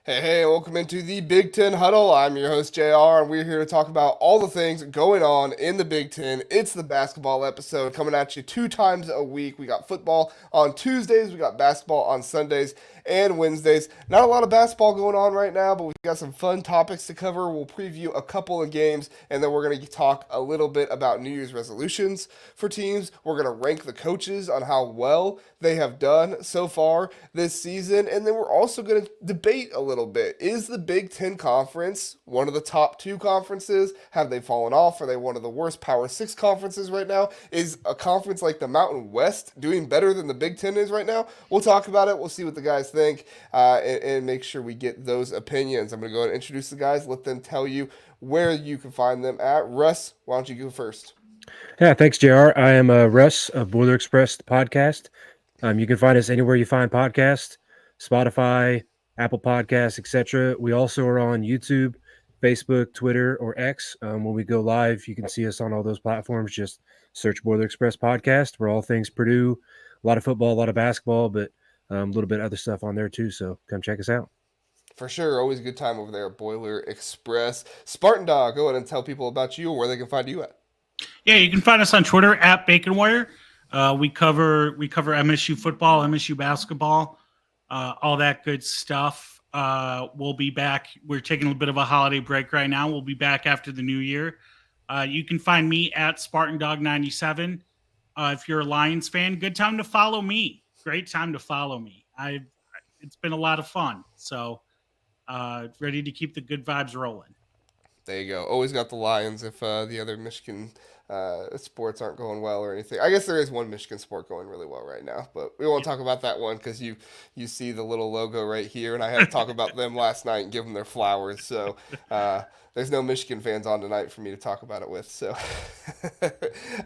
Hey, welcome into the Big Ten Huddle. I'm your host, JR, and we're here to talk about all the things going on in the Big Ten. It's the basketball episode coming at you 2 times a week. We got football on Tuesdays, we got basketball on Sundays and Wednesdays. Not a lot of basketball going on right now, but we've got some fun topics to cover. We'll preview a couple of games, and then we're going to talk a little bit about New Year's resolutions for teams. We're going to rank the coaches on how well they have done so far this season, and then we're also going to debate a little bit. Is the Big Ten Conference one of the top two conferences? Have they fallen off? Are they one of the worst Power Six conferences right now? Is a conference like the Mountain West doing better than the Big Ten is right now? We'll talk about it. We'll see what the guys think, and make sure we get those opinions. I'm going to go ahead and introduce the guys, let them tell you where you can find them at. Russ, why don't you go first? Yeah, thanks, JR. I am Russ of Boiler Express the podcast. You can find us anywhere you find podcasts, Spotify, Apple Podcasts, etc. We also are on YouTube, Facebook, Twitter, or X. When we go live, you can see us on all those platforms. Just search Boiler Express podcast. We're all things Purdue, a lot of football, a lot of basketball, but a little bit of other stuff on there too. So come check us out. For sure, always a good time over there at Boiler Express. Spartandog, go ahead and tell people about you and where they can find you at. Yeah, you can find us on Twitter at Bacon Wire. We cover MSU football, MSU basketball, all that good stuff. We'll be back. We're taking a bit of a holiday break right now. We'll be back after the new year. You can find me at Spartandog97. If you're a Lions fan, good time to follow me. Great time to follow me. It's been a lot of fun. So ready to keep the good vibes rolling. There you go. Always got the Lions if the other Michigan sports aren't going well or anything. I guess there is one Michigan sport going really well right now, but we won't talk about that one because you see the little logo right here, and I had to talk about them last night and give them their flowers. So there's no Michigan fans on tonight for me to talk about it with. So,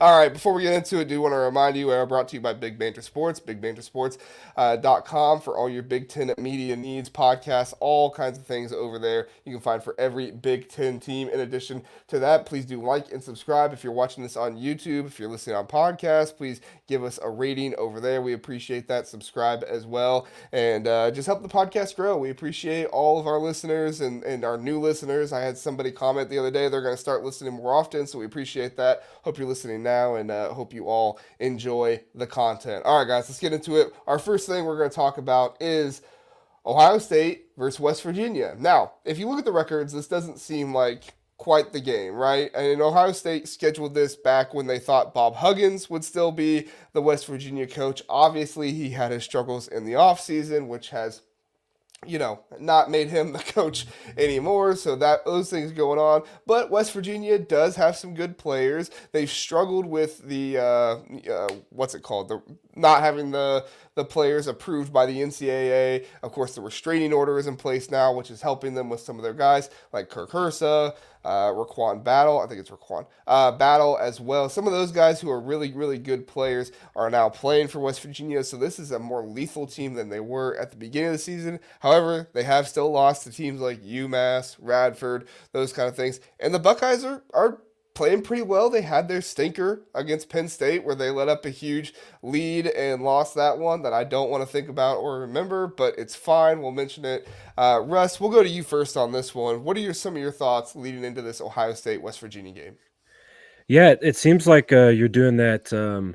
all right, before we get into it, I do want to remind you we are brought to you by Big Banter Sports, BigBanterSports.com for all your Big Ten media needs, podcasts, all kinds of things over there. You can find for every Big Ten team. In addition to that, please do like and subscribe if you're watching this on YouTube. If you're listening on podcast, please give us a rating over there. We appreciate that. Subscribe as well, and just help the podcast grow. We appreciate all of our listeners and our new listeners. I had somebody comment the other day they're going to start listening more often, so we appreciate that. Hope you're listening now, and hope you all enjoy the content. All right, guys, let's get into it. Our first thing we're going to talk about is Ohio State versus West Virginia. Now, if you look at the records, this doesn't seem like quite the game, right? And Ohio State scheduled this back when they thought Bob Huggins would still be the West Virginia coach. Obviously, he had his struggles in the offseason, which has not made him the coach anymore. So that those things going on. But West Virginia does have some good players. They've struggled with the what's it called? The not having the players approved by the NCAA. Of course, the restraining order is in place now, which is helping them with some of their guys like Kirk Hursa, Raquan Battle. I think it's Raquan Battle as well. Some of those guys who are really, really good players are now playing for West Virginia. So this is a more lethal team than they were at the beginning of the season. However, they have still lost to teams like UMass, Radford, those kind of things. And the Buckeyes are playing pretty well. They had their stinker against Penn State where they let up a huge lead and lost that one that I don't want to think about or remember, but it's fine. We'll mention it. Russ, we'll go to you first on this one. What are some of your thoughts leading into this Ohio State-West Virginia game? Yeah, it seems like you're doing that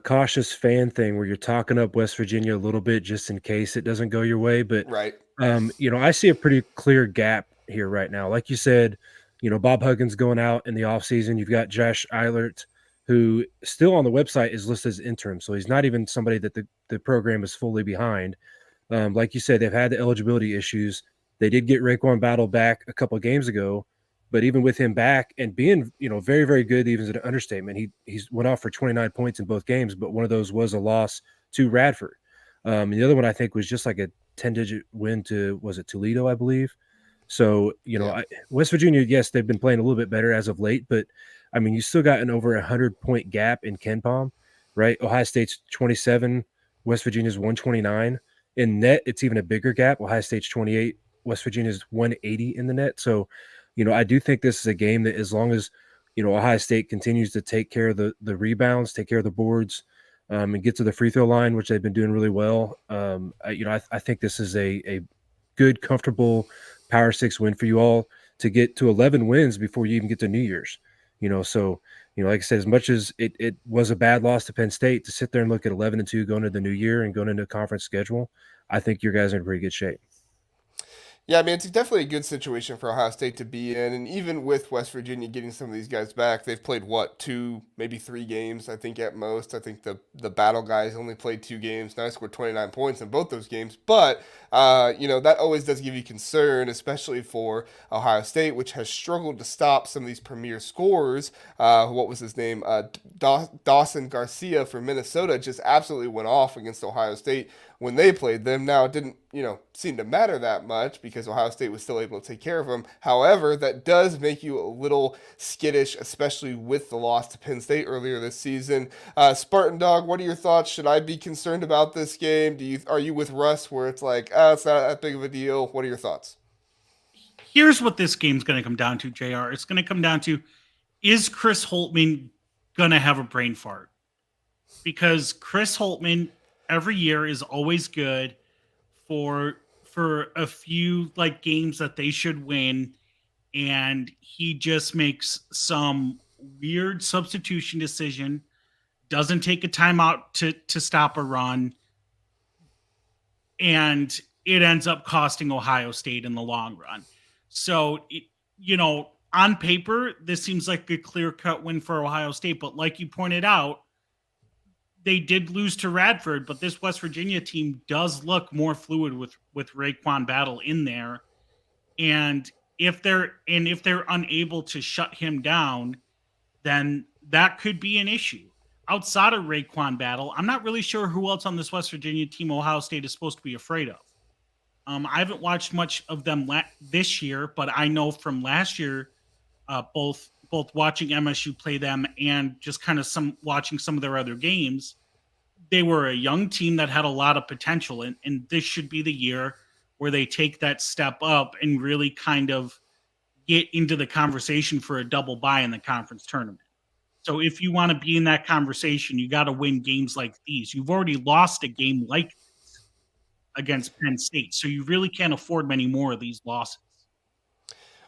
cautious fan thing where you're talking up West Virginia a little bit just in case it doesn't go your way. But, Right. I see a pretty clear gap here right now. Like you said, Bob Huggins going out in the offseason. You've got Josh Eilert, who still on the website is listed as interim. So he's not even somebody that the program is fully behind. Like you said, they've had the eligibility issues. They did get Raekwon Battle back a couple of games ago. But even with him back and being, very, very good, even as an understatement, he's went off for 29 points in both games, but one of those was a loss to Radford. And the other one I think was just like a 10-digit win to, was it Toledo, I believe? So, Yeah. West Virginia, yes, they've been playing a little bit better as of late, but I mean, you still got an over 100-point gap in KenPom, right? Ohio State's 27, West Virginia's 129. In net, it's even a bigger gap. Ohio State's 28, West Virginia's 180 in the net. So, I do think this is a game that as long as, Ohio State continues to take care of the rebounds, take care of the boards, and get to the free throw line, which they've been doing really well. I think this is a good, comfortable Power Six win for you all to get to 11 wins before you even get to New Year's. So like I said, as much as it was a bad loss to Penn State, to sit there and look at 11-2 going into the new year and going into a conference schedule, I think your guys are in pretty good shape. Yeah, I mean, it's definitely a good situation for Ohio State to be in. And even with West Virginia getting some of these guys back, they've played, what, 2, maybe 3 games, I think, at most. I think the Battle guys only played 2 games. Now, I scored 29 points in both those games. But, that always does give you concern, especially for Ohio State, which has struggled to stop some of these premier scorers. What was his name? Dawson Garcia from Minnesota just absolutely went off against Ohio State when they played them. Now, it didn't, seem to matter that much because Ohio State was still able to take care of them. However, that does make you a little skittish, especially with the loss to Penn State earlier this season. Spartandog, what are your thoughts? Should I be concerned about this game? Are you with Russ where it's like, it's not that big of a deal? What are your thoughts? Here's what this game's going to come down to, JR. It's going to come down to, is Chris Holtmann going to have a brain fart? Because Chris Holtmann every year is always good for a few games that they should win, and he just makes some weird substitution decision, doesn't take a timeout to stop a run, and it ends up costing Ohio State in the long run. So, on paper, this seems like a clear-cut win for Ohio State, but like you pointed out, they did lose to Radford, but this West Virginia team does look more fluid with Raekwon Battle in there. And if they're unable to shut him down, then that could be an issue. Outside of Raekwon Battle, I'm not really sure who else on this West Virginia team Ohio State is supposed to be afraid of. I haven't watched much of them this year, but I know from last year, both watching MSU play them and just kind of watching some of their other games, they were a young team that had a lot of potential. And this should be the year where they take that step up and really kind of get into the conversation for a double bye in the conference tournament. So if you want to be in that conversation, you got to win games like these. You've already lost a game like this against Penn State, so you really can't afford many more of these losses.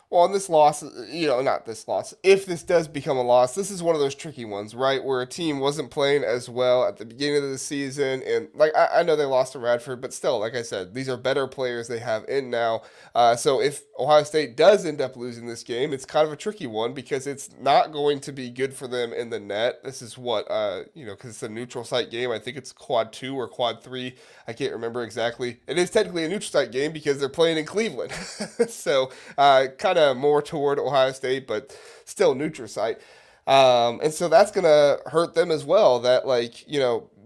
Well, on this loss, not this loss, if this does become a loss, this is one of those tricky ones, right? Where a team wasn't playing as well at the beginning of the season. And, I know they lost to Radford, but still, like I said, these are better players they have in now. So if Ohio State does end up losing this game, it's kind of a tricky one because it's not going to be good for them in the net. This is what, because it's a neutral site game. I think it's quad 2 or quad 3. I can't remember exactly. It is technically a neutral site game because they're playing in Cleveland. So, kind of more toward Ohio State, but still neutral site. And so that's going to hurt them as well. That,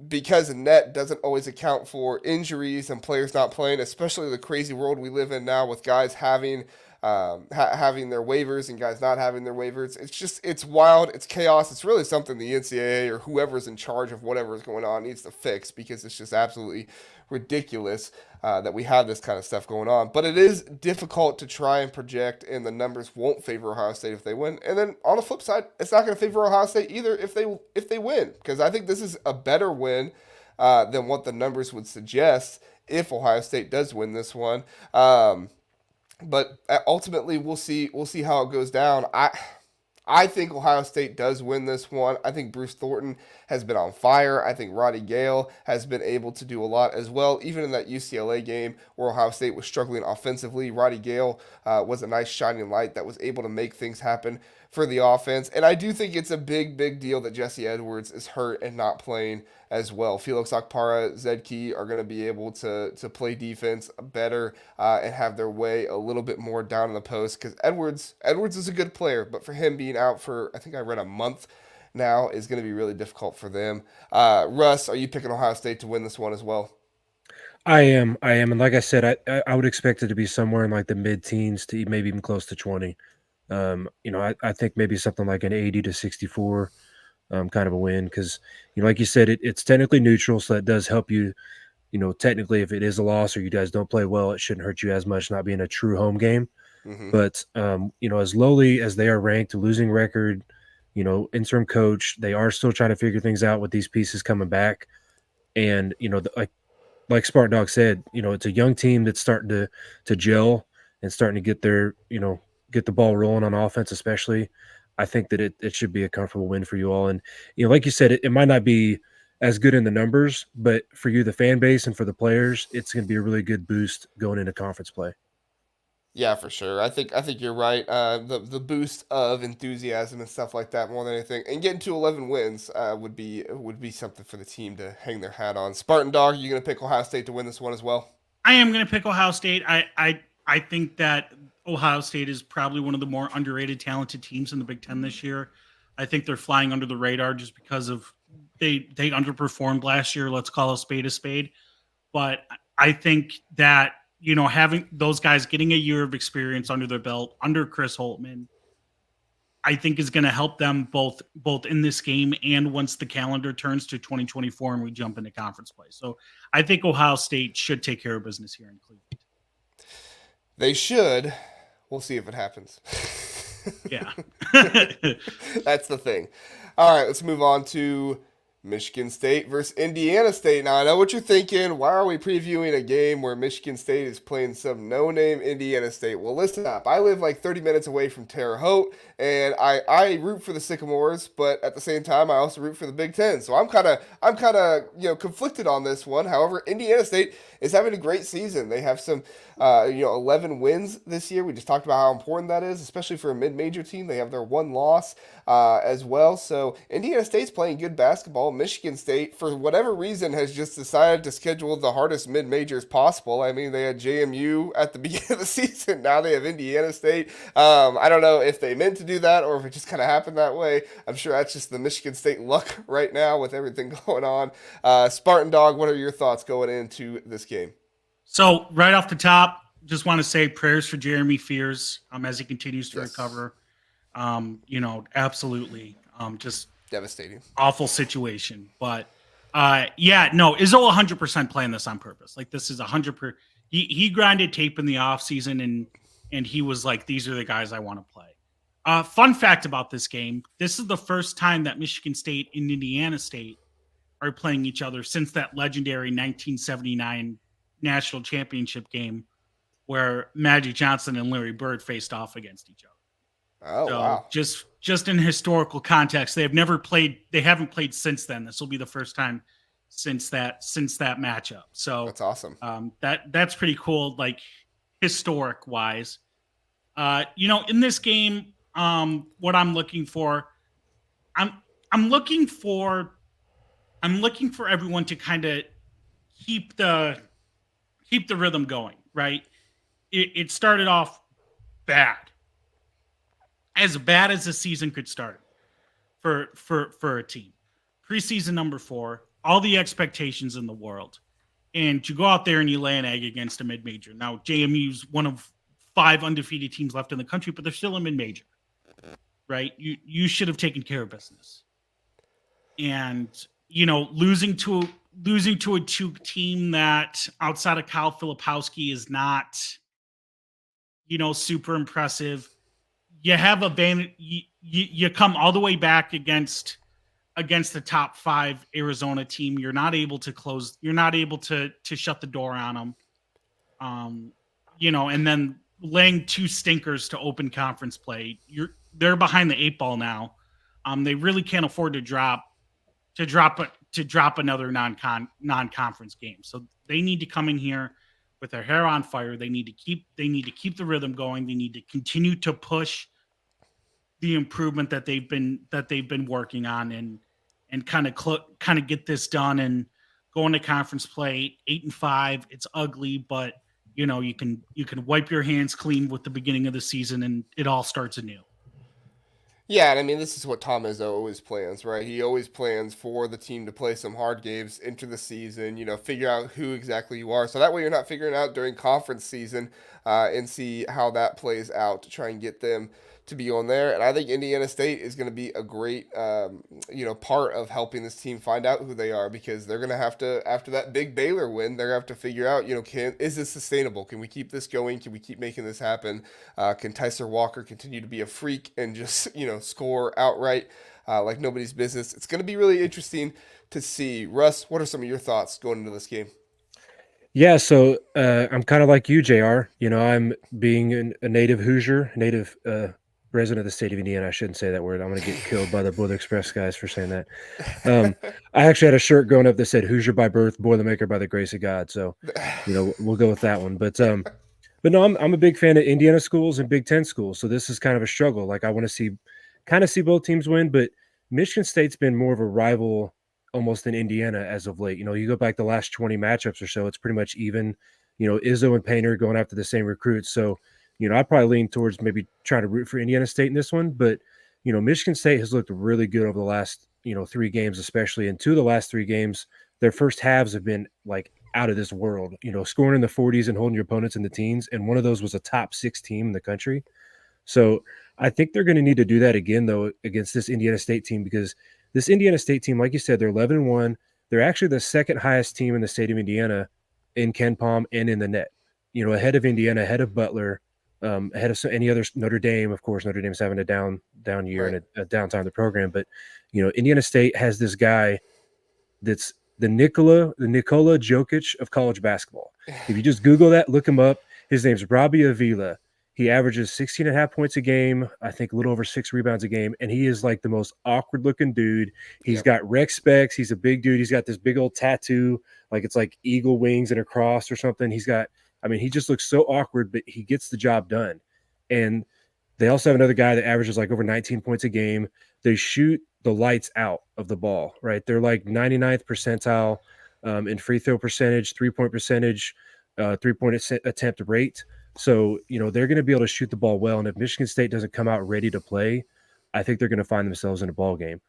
because net doesn't always account for injuries and players not playing, especially the crazy world we live in now with guys having their waivers and guys not having their waivers. It's wild. It's chaos. It's really something the NCAA or whoever's in charge of whatever is going on needs to fix because it's just absolutely ridiculous that we have this kind of stuff going on. But it is difficult to try and project, and the numbers won't favor Ohio State if they win. And then on the flip side, it's not going to favor Ohio State either if they win, because I think this is a better win than what the numbers would suggest if Ohio State does win this one. But ultimately, we'll see how it goes down. I think Ohio State does win this one. I think Bruce Thornton has been on fire. I think Roddy Gale has been able to do a lot as well. Even in that UCLA game where Ohio State was struggling offensively, Roddy Gale was a nice shining light that was able to make things happen for the offense. And I do think it's a big, big deal that Jesse Edwards is hurt and not playing as well. Felix Okpara, Zed Key are going to be able to play defense better and have their way a little bit more down in the post because Edwards is a good player, but for him being out for, I think I read a month now, is going to be really difficult for them. Russ, are you picking Ohio State to win this one as well? I am. And like I said, I would expect it to be somewhere in the mid-teens to maybe even close to 20. I think maybe something like an 80-64 kind of a win because, like you said, it's technically neutral, so that does help you. Technically, if it is a loss or you guys don't play well, it shouldn't hurt you as much not being a true home game. Mm-hmm. But, as lowly as they are ranked, losing record, interim coach, they are still trying to figure things out with these pieces coming back. And, like Spartandog said, it's a young team that's starting to gel and starting to get their, get the ball rolling on offense, especially. I think that it should be a comfortable win for you all. And, like you said, it might not be as good in the numbers, but for you, the fan base, and for the players, it's going to be a really good boost going into conference play. Yeah, for sure. I think you're right. The boost of enthusiasm and stuff like that more than anything, and getting to 11 wins would be something for the team to hang their hat on. Spartan Dog, you gonna pick Ohio State to win this one as well? I am going to pick Ohio State. I think that Ohio State is probably one of the more underrated, talented teams in the Big Ten this year. I think they're flying under the radar just because of they underperformed last year. Let's call a spade a spade. But I think that having those guys getting a year of experience under their belt under Chris Holtman, I think is going to help them both in this game and once the calendar turns to 2024 and we jump into conference play. So I think Ohio State should take care of business here in Cleveland. They should. We'll see if it happens. Yeah. That's the thing. All right, let's move on to Michigan State versus Indiana State. Now, I know what you're thinking. Why are we previewing a game where Michigan State is playing some no-name Indiana State? Well, listen up. I live like 30 minutes away from Terre Haute, and I root for the Sycamores, but at the same time, I also root for the Big Ten. So I'm kind of conflicted on this one. However, Indiana State is having a great season. They have some 11 wins this year. We just talked about how important that is, especially for a mid-major team. They have their one loss as well. So Indiana State's playing good basketball. Michigan State, for whatever reason, has just decided to schedule the hardest mid-majors possible. I mean, they had JMU at the beginning of the season. Now they have Indiana State. I don't know if they meant to do that or if it just kind of happened that way. I'm sure that's just the Michigan State luck right now with everything going on. Spartan Dog, what are your thoughts going into this game? So right off the top, just want to say prayers for Jeremy Fears as he continues to recover. Absolutely. Just devastating, awful situation. But Izzo 100% playing this on purpose. Like this is 100%. He grinded tape in the off season and he was like, these are the guys I want to play. Fun fact about this game: this is the first time that Michigan State and Indiana State are playing each other since that legendary 1979 national championship game where Magic Johnson and Larry Bird faced off against each other. Oh, so wow. Just in historical context, they haven't played since then. This will be the first time since that matchup. So that's awesome. That's pretty cool, like historic wise. In this game, what I'm looking for, I'm looking for everyone to kind of keep the rhythm going, right? It started off bad as the season could start for a team. Preseason number 4, all the expectations in the world, and you go out there and you lay an egg against a mid-major. Now, JMU's one of 5 undefeated teams left in the country, but they're still a mid-major, right? You should have taken care of business. And, losing to a team that outside of Kyle Filipowski is not, super impressive. You have you come all the way back against the top 5 Arizona team. You're not able to shut the door on them. And then laying 2 stinkers to open conference play. They're behind the 8 ball now. They really can't afford to drop another non-conference game. So they need to come in here with their hair on fire. They need to keep the rhythm going. They need to continue to push the improvement that they've been working on and kind of get this done and go into conference play 8-5. It's ugly, but you can wipe your hands clean with the beginning of the season and it all starts anew. Yeah, and I mean, this is what Tom Izzo always plans, right? He always plans for the team to play some hard games, enter the season, figure out who exactly you are. So that way you're not figuring out during conference season and see how that plays out to try and get them to be on there. And I think Indiana State is going to be a great, part of helping this team find out who they are, because they're going to have to, after that big Baylor win, they're going to have to figure out, is this sustainable? Can we keep this going? Can we keep making this happen? Can Tyser Walker continue to be a freak and just, score outright like nobody's business? It's going to be really interesting to see. Russ, what are some of your thoughts going into this game? Yeah, so I'm kind of like you, JR. I'm being a native Hoosier, native resident of the state of Indiana. I shouldn't say that word. I'm going to get killed by the Boiler Express guys for saying that. I actually had a shirt growing up that said "Hoosier by birth, Boilermaker by the grace of God." So, we'll go with that one. But no, I'm a big fan of Indiana schools and Big Ten schools. So this is kind of a struggle. Like I want to kind of see both teams win, but Michigan State's been more of a rival almost than Indiana as of late. You go back the last 20 matchups or so, it's pretty much even. Izzo and Painter going after the same recruits. So, I probably lean towards maybe trying to root for Indiana State in this one. But, Michigan State has looked really good over the last, 3 games, especially. And 2 of the last 3 games, their first halves have been like out of this world, scoring in the 40s and holding your opponents in the teens. And one of those was a top 6 team in the country. So I think they're going to need to do that again, though, against this Indiana State team, because this Indiana State team, like you said, they're 11-1. They're actually the second highest team in the state of Indiana in Ken Palm and in the net, ahead of Indiana, ahead of Butler, ahead of any other Notre Dame. Of course, Notre Dame's having a down year Right. and a downtime in the program. But, Indiana State has this guy that's the Nikola Jokic of college basketball. If you just Google that, look him up. His name's Robbie Avila. He averages 16 and a half points a game, I think a little over 6 rebounds a game, and he is like the most awkward looking dude. He's got rec specs. He's a big dude. He's got this big old tattoo, like it's like eagle wings and a cross or something. He just looks so awkward, but he gets the job done. And they also have another guy that averages like over 19 points a game. They shoot the lights out of the ball, right? They're like 99th percentile in free throw percentage, 3-point percentage, 3-point attempt rate. So, they're going to be able to shoot the ball well. And if Michigan State doesn't come out ready to play, I think they're going to find themselves in a ball game.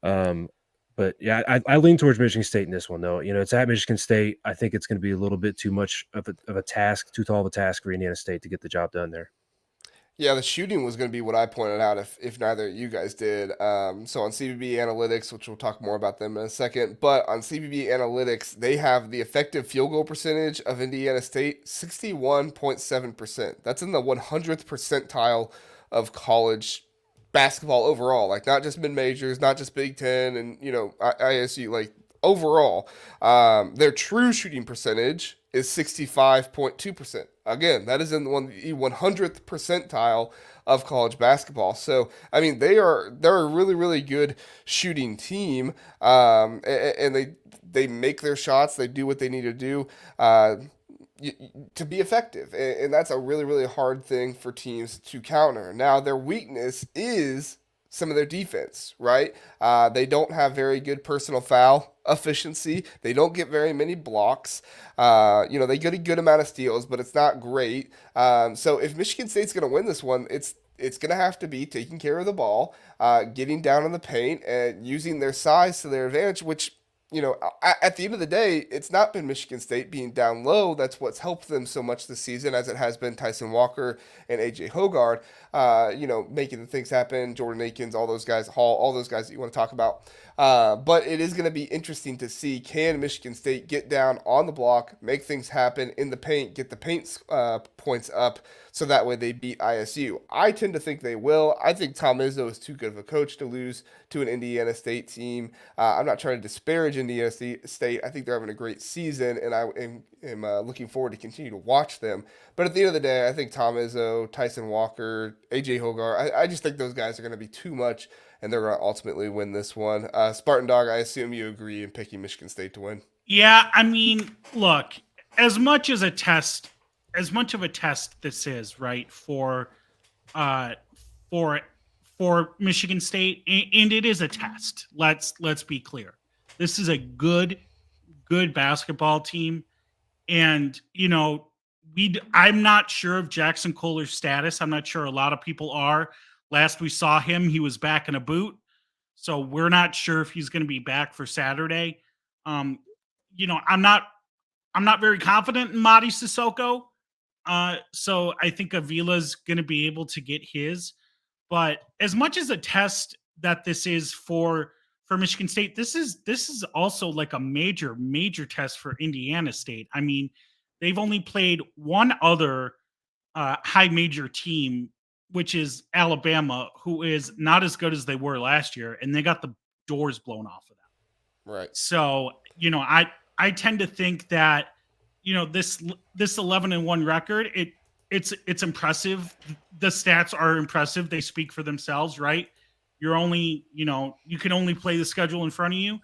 But yeah, I lean towards Michigan State in this one, though. It's at Michigan State. I think it's going to be a little bit too much of a task, too tall of a task for Indiana State to get the job done there. Yeah, the shooting was going to be what I pointed out if neither of you guys did. So on CBB Analytics, which we'll talk more about them in a second, but on CBB Analytics, they have the effective field goal percentage of Indiana State 61.7%. That's in the 100th percentile of college basketball overall. Like not just mid majors, not just Big Ten, and ISU. Like overall, their true shooting percentage is 65.2%. Again, that is in the 100th percentile of college basketball. So, I mean, they're a really, really good shooting team, and they make their shots. They do what they need to do. To be effective. And that's a really, really hard thing for teams to counter. Now, their weakness is some of their defense, right? They don't have very good personal foul efficiency. They don't get very many blocks. They get a good amount of steals, but it's not great. So if Michigan State's going to win this one, it's going to have to be taking care of the ball, getting down in the paint, and using their size to their advantage, which at the end of the day, it's not been Michigan State being down low. That's what's helped them so much this season, as it has been Tyson Walker and AJ Hogard, making the things happen. Jordan Akins, all those guys, Hall, all those guys that you want to talk about. But it is going to be interesting to see, can Michigan State get down on the block, make things happen in the paint, get the paint points up, so that way they beat ISU. I tend to think they will. I think Tom Izzo is too good of a coach to lose to an Indiana State team. I'm not trying to disparage Indiana State. I think they're having a great season, and I am looking forward to continue to watch them. But at the end of the day, I think Tom Izzo, Tyson Walker, AJ Hogar, I just think those guys are going to be too much, and they're going to ultimately win this one. Spartandog, I assume you agree in picking Michigan State to win. Yeah, I mean, look, as much of a test this is, right, for Michigan State, and it is a test. Let's be clear. This is a good basketball team, and I'm not sure of Jackson Kohler's status. I'm not sure a lot of people are. Last we saw him, he was back in a boot, so we're not sure if he's going to be back for Saturday. I'm not very confident in Madi Sissoko. So I think Avila's going to be able to get his. But as much as a test that this is for Michigan State, this is also like a major test for Indiana State. I mean, they've only played one other high major team, which is Alabama, who is not as good as they were last year, and they got the doors blown off of them. Right. So, I tend to think that this 11-1 record, it's impressive. The stats are impressive. They speak for themselves, right? You're only, you can only play the schedule in front of you,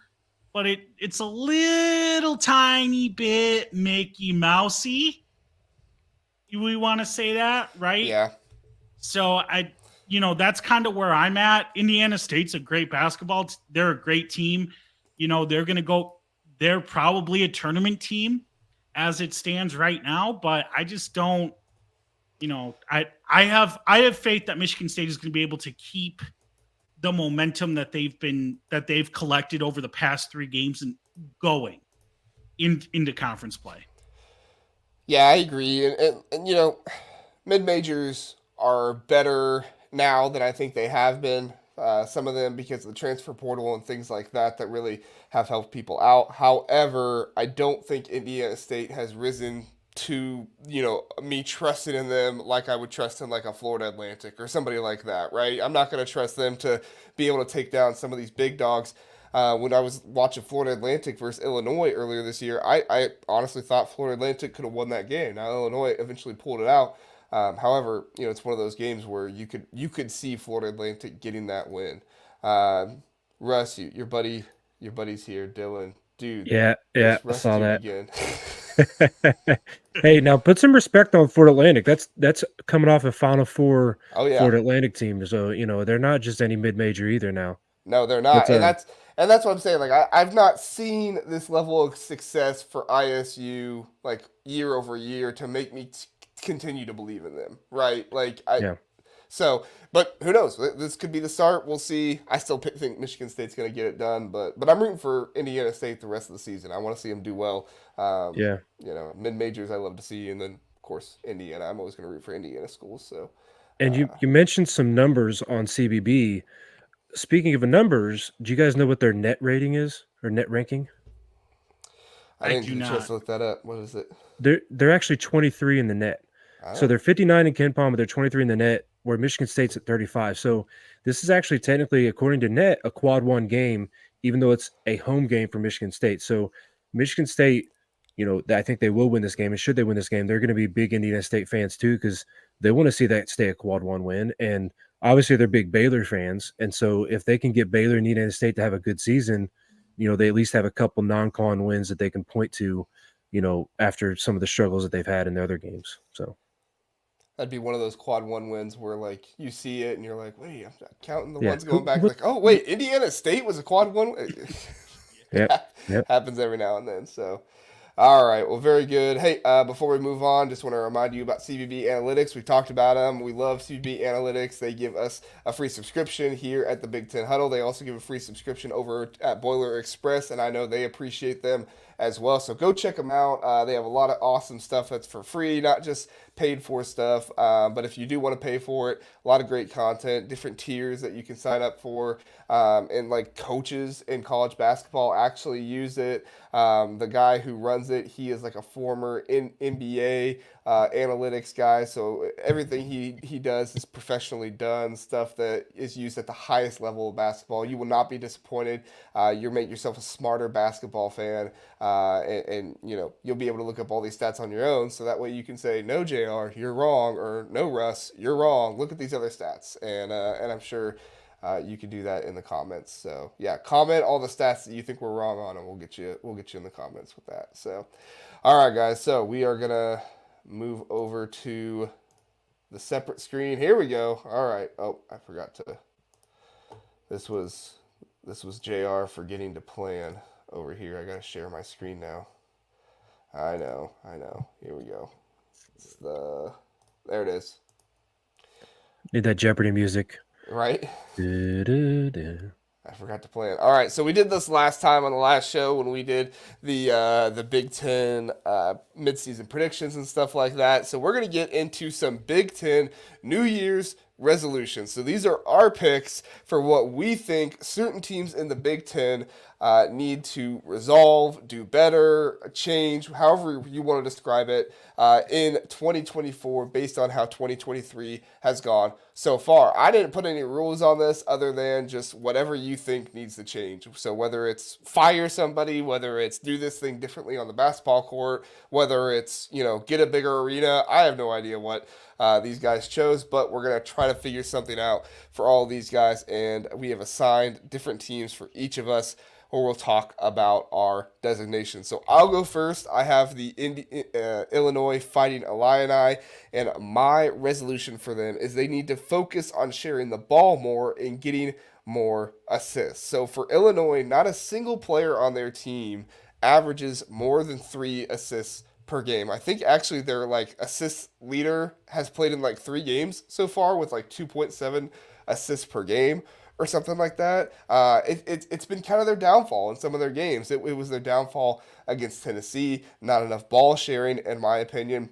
but it's a little tiny bit Mickey Mousey. We want to say that, right? Yeah. So that's kind of where I'm at. Indiana State's a great basketball. They're a great team. They're going to go. They're probably a tournament team as it stands right now, but I just don't. I have faith that Michigan State is going to be able to keep the momentum that they've collected over the past 3 games and going into conference play. Yeah, I agree. And mid-majors are better now than I think they have been. Some of them because of the transfer portal and things like that really have helped people out. However, I don't think Indiana State has risen to, me trusting in them like I would trust in like a Florida Atlantic or somebody like that, right? I'm not going to trust them to be able to take down some of these big dogs. When I was watching Florida Atlantic versus Illinois earlier this year, I honestly thought Florida Atlantic could have won that game. Now Illinois eventually pulled it out. However, it's one of those games where you could see Florida Atlantic getting that win. Russ, your buddy's here, Dylan. Dude, Yeah, it's I Russ saw dude that. again. Hey, now put some respect on Florida Atlantic. That's coming off a Final Four Oh yeah, Florida Atlantic team. So, they're not just any mid-major either now. no, they're But not, and that's what I'm saying. Like I've not seen this level of success for ISU like year over year to make me continue to believe in them, right? Like yeah. So, but who knows? This could be the start. We'll see. I still think Michigan State's going to get it done, but I'm rooting for Indiana State the rest of the season. I want to see them do well. Yeah. Mid majors I love to see, and then of course Indiana. I'm always going to root for Indiana schools. So, And you mentioned some numbers on CBB. Speaking of numbers, do you guys know what their net rating is or net ranking? I I didn't do get a chance not. to look that up. What is it? They're actually 23 in the net. So Oh, they're 59 in Ken Palm, but they're 23 in the net, where Michigan State's at 35. So this is actually technically, according to net, a quad one game, even though it's a home game for Michigan State. So Michigan State, I think they will win this game. And should they win this game, they're going to be big Indiana State fans too, because they want to see that stay a quad one win. And obviously they're big Baylor fans. And so if they can get Baylor and Indiana State to have a good season, they at least have a couple non-con wins that they can point to, after some of the struggles that they've had in the other games. So that'd be one of those quad one wins where like you see it and you're like, wait, I'm not counting the yeah. ones going back. Like, oh wait, Indiana State was a quad one. Yep. Yep. Happens every now and then. So. All right. Well, very good. Hey, before we move on, just want to remind you about CBB Analytics. We talked about them. We love CBB Analytics. They give us a free subscription here at the Big Ten Huddle. They also give a free subscription over at Boiler Express, and I know they appreciate them as well. So go check them out. They have a lot of awesome stuff that's for free, not just paid for stuff. But if you do want to pay for it, a lot of great content, different tiers that you can sign up for. And like coaches in college basketball actually use it. The guy who runs it, he is like a former NBA analytics guy. So everything he does is professionally done, stuff that is used at the highest level of basketball. You will not be disappointed. You'll make yourself a smarter basketball fan. And you'll be able to look up all these stats on your own. So that way you can say, no, JR, you're wrong. Or no, Russ, you're wrong. Look at these other stats. And I'm sure you can do that in the comments. So yeah, comment all the stats that you think we're wrong on, and we'll get you in the comments with that. So, all right, guys. So we are gonna move over to the separate screen. Here we go. All right. Oh, I forgot to. This was JR forgetting to plan over here. I gotta share my screen now. I know. Here we go. There it is. Need that Jeopardy music. Right? Du-du-du. I forgot to plan. All right, so we did this last time on the last show when we did the Big Ten midseason predictions and stuff like that. So we're gonna get into some Big Ten New Year's resolutions. So these are our picks for what we think certain teams in the Big Ten need to resolve, do better, change, however you want to describe it, in 2024 based on how 2023 has gone so far. I didn't put any rules on this other than just whatever you think needs to change. So whether it's fire somebody, whether it's do this thing differently on the basketball court, whether it's, get a bigger arena, I have no idea what these guys chose, but we're going to try to figure something out for all of these guys, and we have assigned different teams for each of us, or we'll talk about our designation. So I'll go first. I have the Illinois Fighting Illini, and my resolution for them is they need to focus on sharing the ball more and getting more assists. So for Illinois, not a single player on their team averages more than 3 assists per game. I think actually their assist leader has played in 3 games so far with 2.7 assists per game or something like that. It's been kind of their downfall in some of their games. It was their downfall against Tennessee. Not enough ball sharing, in my opinion.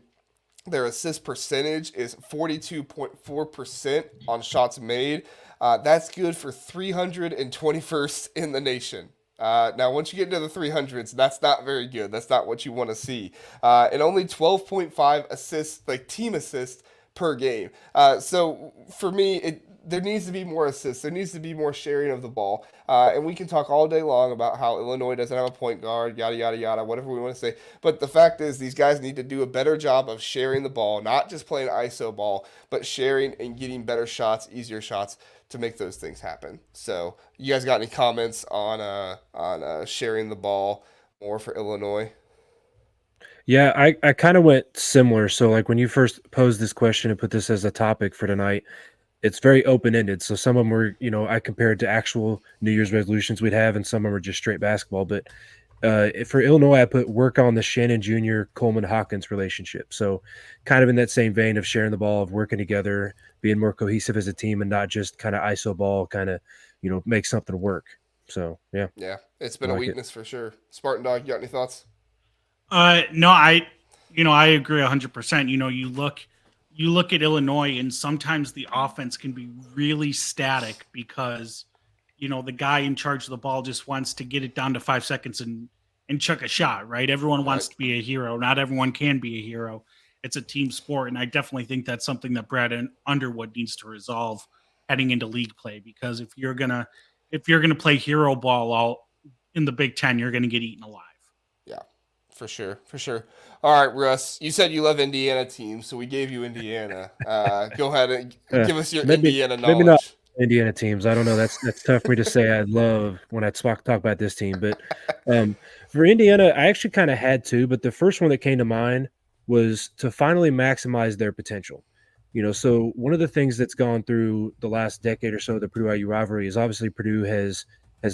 Their assist percentage is 42.4% on shots made. That's good for 321st in the nation. Now, once you get into the 300s, that's not very good. That's not what you want to see. And only 12.5 assists, team assists per game. So for me, there needs to be more assists. There needs to be more sharing of the ball. And we can talk all day long about how Illinois doesn't have a point guard, yada, yada, yada, whatever we want to say. But the fact is these guys need to do a better job of sharing the ball, not just playing ISO ball, but sharing and getting better shots, easier shots to make those things happen. So you guys got any comments on sharing the ball more for Illinois? Yeah, I kind of went similar. So when you first posed this question and put this as a topic for tonight, it's very open-ended. So some of them were, I compared to actual New Year's resolutions we'd have, and some of them are just straight basketball. But for Illinois, I put work on the Shannon Jr. Coleman Hawkins relationship. So kind of in that same vein of sharing the ball, of working together, being more cohesive as a team, and not just kind of ISO ball, kind of, make something work. So, yeah. Yeah, it's been a weakness for sure. Spartandog, you got any thoughts? No, I agree 100%. You look at Illinois, and sometimes the offense can be really static because, the guy in charge of the ball just wants to get it down to 5 seconds and chuck a shot, right? Everyone wants to be a hero. Not everyone can be a hero. It's a team sport, and I definitely think that's something that Brad Underwood needs to resolve heading into league play, because if you're gonna play hero ball all in the Big Ten, you're gonna get eaten alive. Yeah, for sure. All right, Russ, you said you love Indiana teams, so we gave you Indiana. Go ahead and give us your Indiana knowledge. Maybe not Indiana teams. I don't know. That's tough for me to say. I love when I talk about this team, but for Indiana, I actually kind of had to. But the first one that came to mind was to finally maximize their potential. So one of the things that's gone through the last decade or so of the Purdue IU rivalry is obviously Purdue has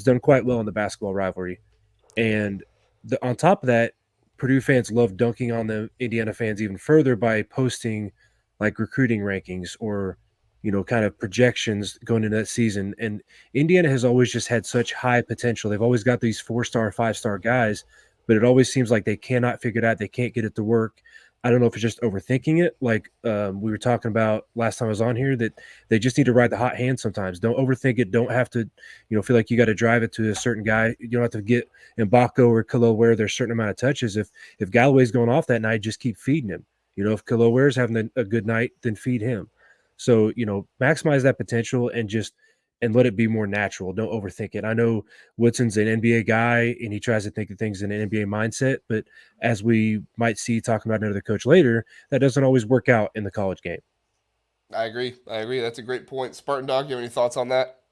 done quite well in the basketball rivalry, and on top of that, Purdue fans love dunking on the Indiana fans even further by posting recruiting rankings or kind of projections going into that season. And Indiana has always just had such high potential. They've always got these 4-star, 5-star guys, but it always seems like they cannot figure it out. They can't get it to work. I don't know if it's just overthinking it. We were talking about last time I was on here, that they just need to ride the hot hand sometimes. Don't overthink it. Don't have to, feel like you got to drive it to a certain guy. You don't have to get Mbako or Kalo where there's a certain amount of touches. If Galloway's going off that night, just keep feeding him. If Kalo Ware's having a good night, then feed him. So, maximize that potential and let it be more natural. Don't overthink it. I know Woodson's an NBA guy and he tries to think of things in an NBA mindset, but as we might see talking about another coach later, that doesn't always work out in the college game. I agree. That's a great point. Spartandog, you have any thoughts on that?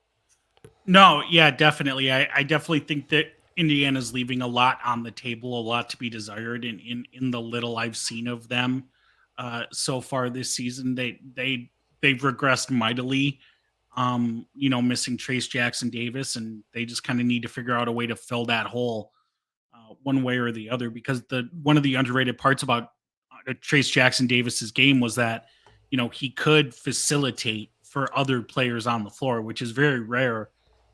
No, yeah, definitely. I definitely think that Indiana's leaving a lot on the table, a lot to be desired in the little I've seen of them so far this season. They've regressed mightily. Missing Trace Jackson Davis, and they just kind of need to figure out a way to fill that hole one way or the other, because one of the underrated parts about Trace Jackson Davis's game was that, he could facilitate for other players on the floor, which is very rare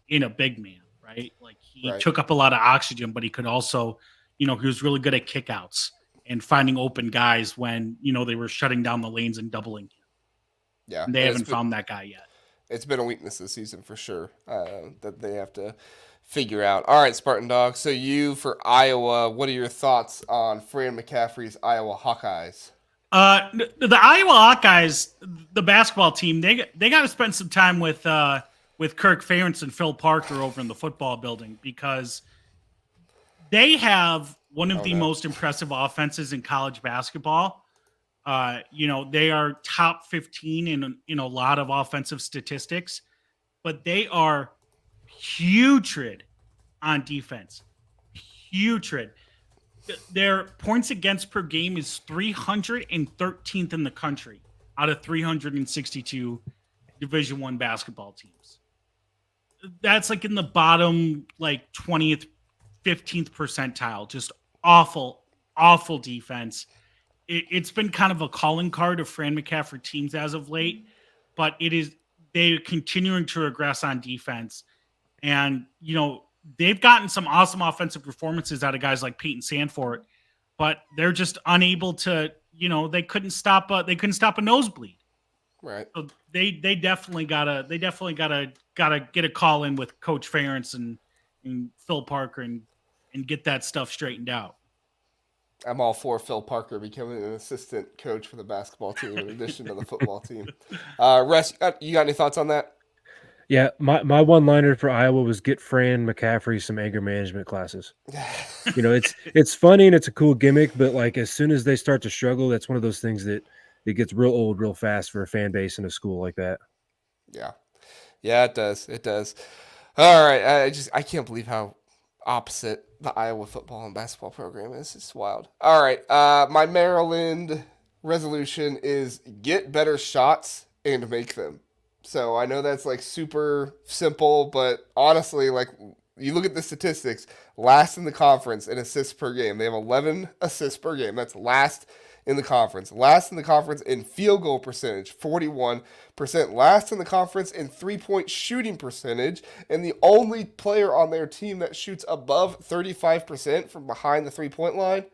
in a big man, right? He took up a lot of oxygen, but he could also, he was really good at kickouts and finding open guys when, they were shutting down the lanes and doubling him. Yeah, And they haven't found that guy yet. It's been a weakness this season for sure that they have to figure out. All right, Spartandog. So you for Iowa, what are your thoughts on Fran McCaffrey's Iowa Hawkeyes? The Iowa Hawkeyes, the basketball team, they got to spend some time with Kirk Ferentz and Phil Parker over in the football building, because they have one of the most impressive offenses in college basketball. They are top 15 in a lot of offensive statistics, but they are putrid on defense. Putrid. Their points against per game is 313th in the country out of 362 Division I basketball teams. That's like in the bottom, like 20th, 15th percentile. Just awful, awful defense. It's been kind of a calling card of Fran McCaffrey teams as of late, but they're continuing to regress on defense. And, they've gotten some awesome offensive performances out of guys like Peyton Sandfort, but they're just unable to, they couldn't stop a nosebleed. Right. So they definitely gotta get a call in with Coach Ferentz and Phil Parker and get that stuff straightened out. I'm all for Phil Parker becoming an assistant coach for the basketball team in addition to the football team. Russ, you got any thoughts on that? Yeah, my one-liner for Iowa was get Fran McCaffrey some anger management classes. It's funny and it's a cool gimmick, but like as soon as they start to struggle, that's one of those things that it gets real old real fast for a fan base in a school like that. Yeah, it does. It does. All right, I can't believe how opposite the Iowa football and basketball program is. It's wild. All right, my Maryland resolution is get better shots and make them. So I know that's like super simple, but honestly, like you look at the statistics, last in the conference in assists per game. They have 11 assists per game. That's last in the conference. Last in the conference in field goal percentage, 41%. Last in the conference in three-point shooting percentage. And the only player on their team that shoots above 35% from behind the three-point line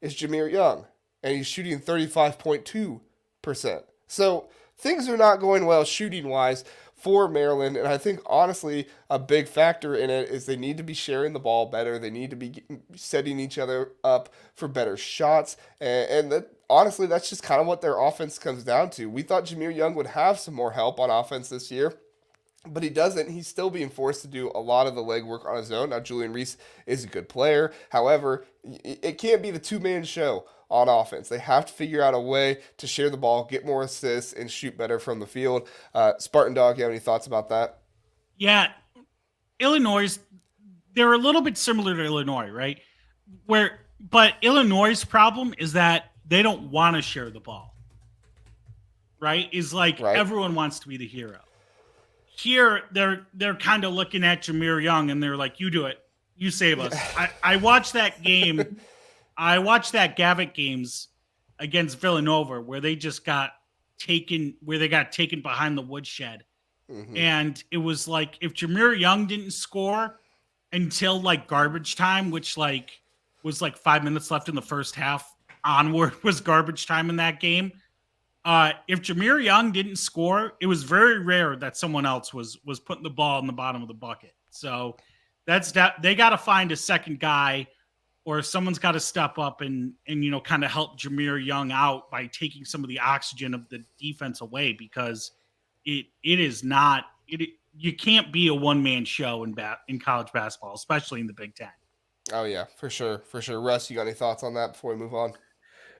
is Jameer Young. And he's shooting 35.2%. So things are not going well shooting-wise for Maryland, and I think, honestly, a big factor in it is they need to be sharing the ball better. They need to be setting each other up for better shots, and that, honestly, that's just kind of what their offense comes down to. We thought Jameer Young would have some more help on offense this year, but he doesn't. He's still being forced to do a lot of the legwork on his own. Now, Julian Reese is a good player. However, it can't be the two-man show on offense. They have to figure out a way to share the ball, get more assists, and shoot better from the field. Spartandog, you have any thoughts about that? Yeah. Illinois, they're a little bit similar to Illinois, right? But Illinois' problem is that they don't want to share the ball, right? Everyone wants to be the hero. Here, they're kind of looking at Jameer Young, and they're like, you do it. You save us. I watched that game. I watched that Gavitt games against Villanova where they just got taken behind the woodshed. Mm-hmm. And it was like if Jameer Young didn't score until like garbage time, which like was like 5 minutes left in the first half onward was garbage time in that game. If Jameer Young didn't score, it was very rare that someone else was putting the ball in the bottom of the bucket. So they got to find a second guy, or someone's got to step up and kind of help Jameer Young out by taking some of the oxygen of the defense away, because it is not you can't be a one-man show in college basketball, especially in the Big Ten. Oh yeah, for sure. Russ, you got any thoughts on that before we move on?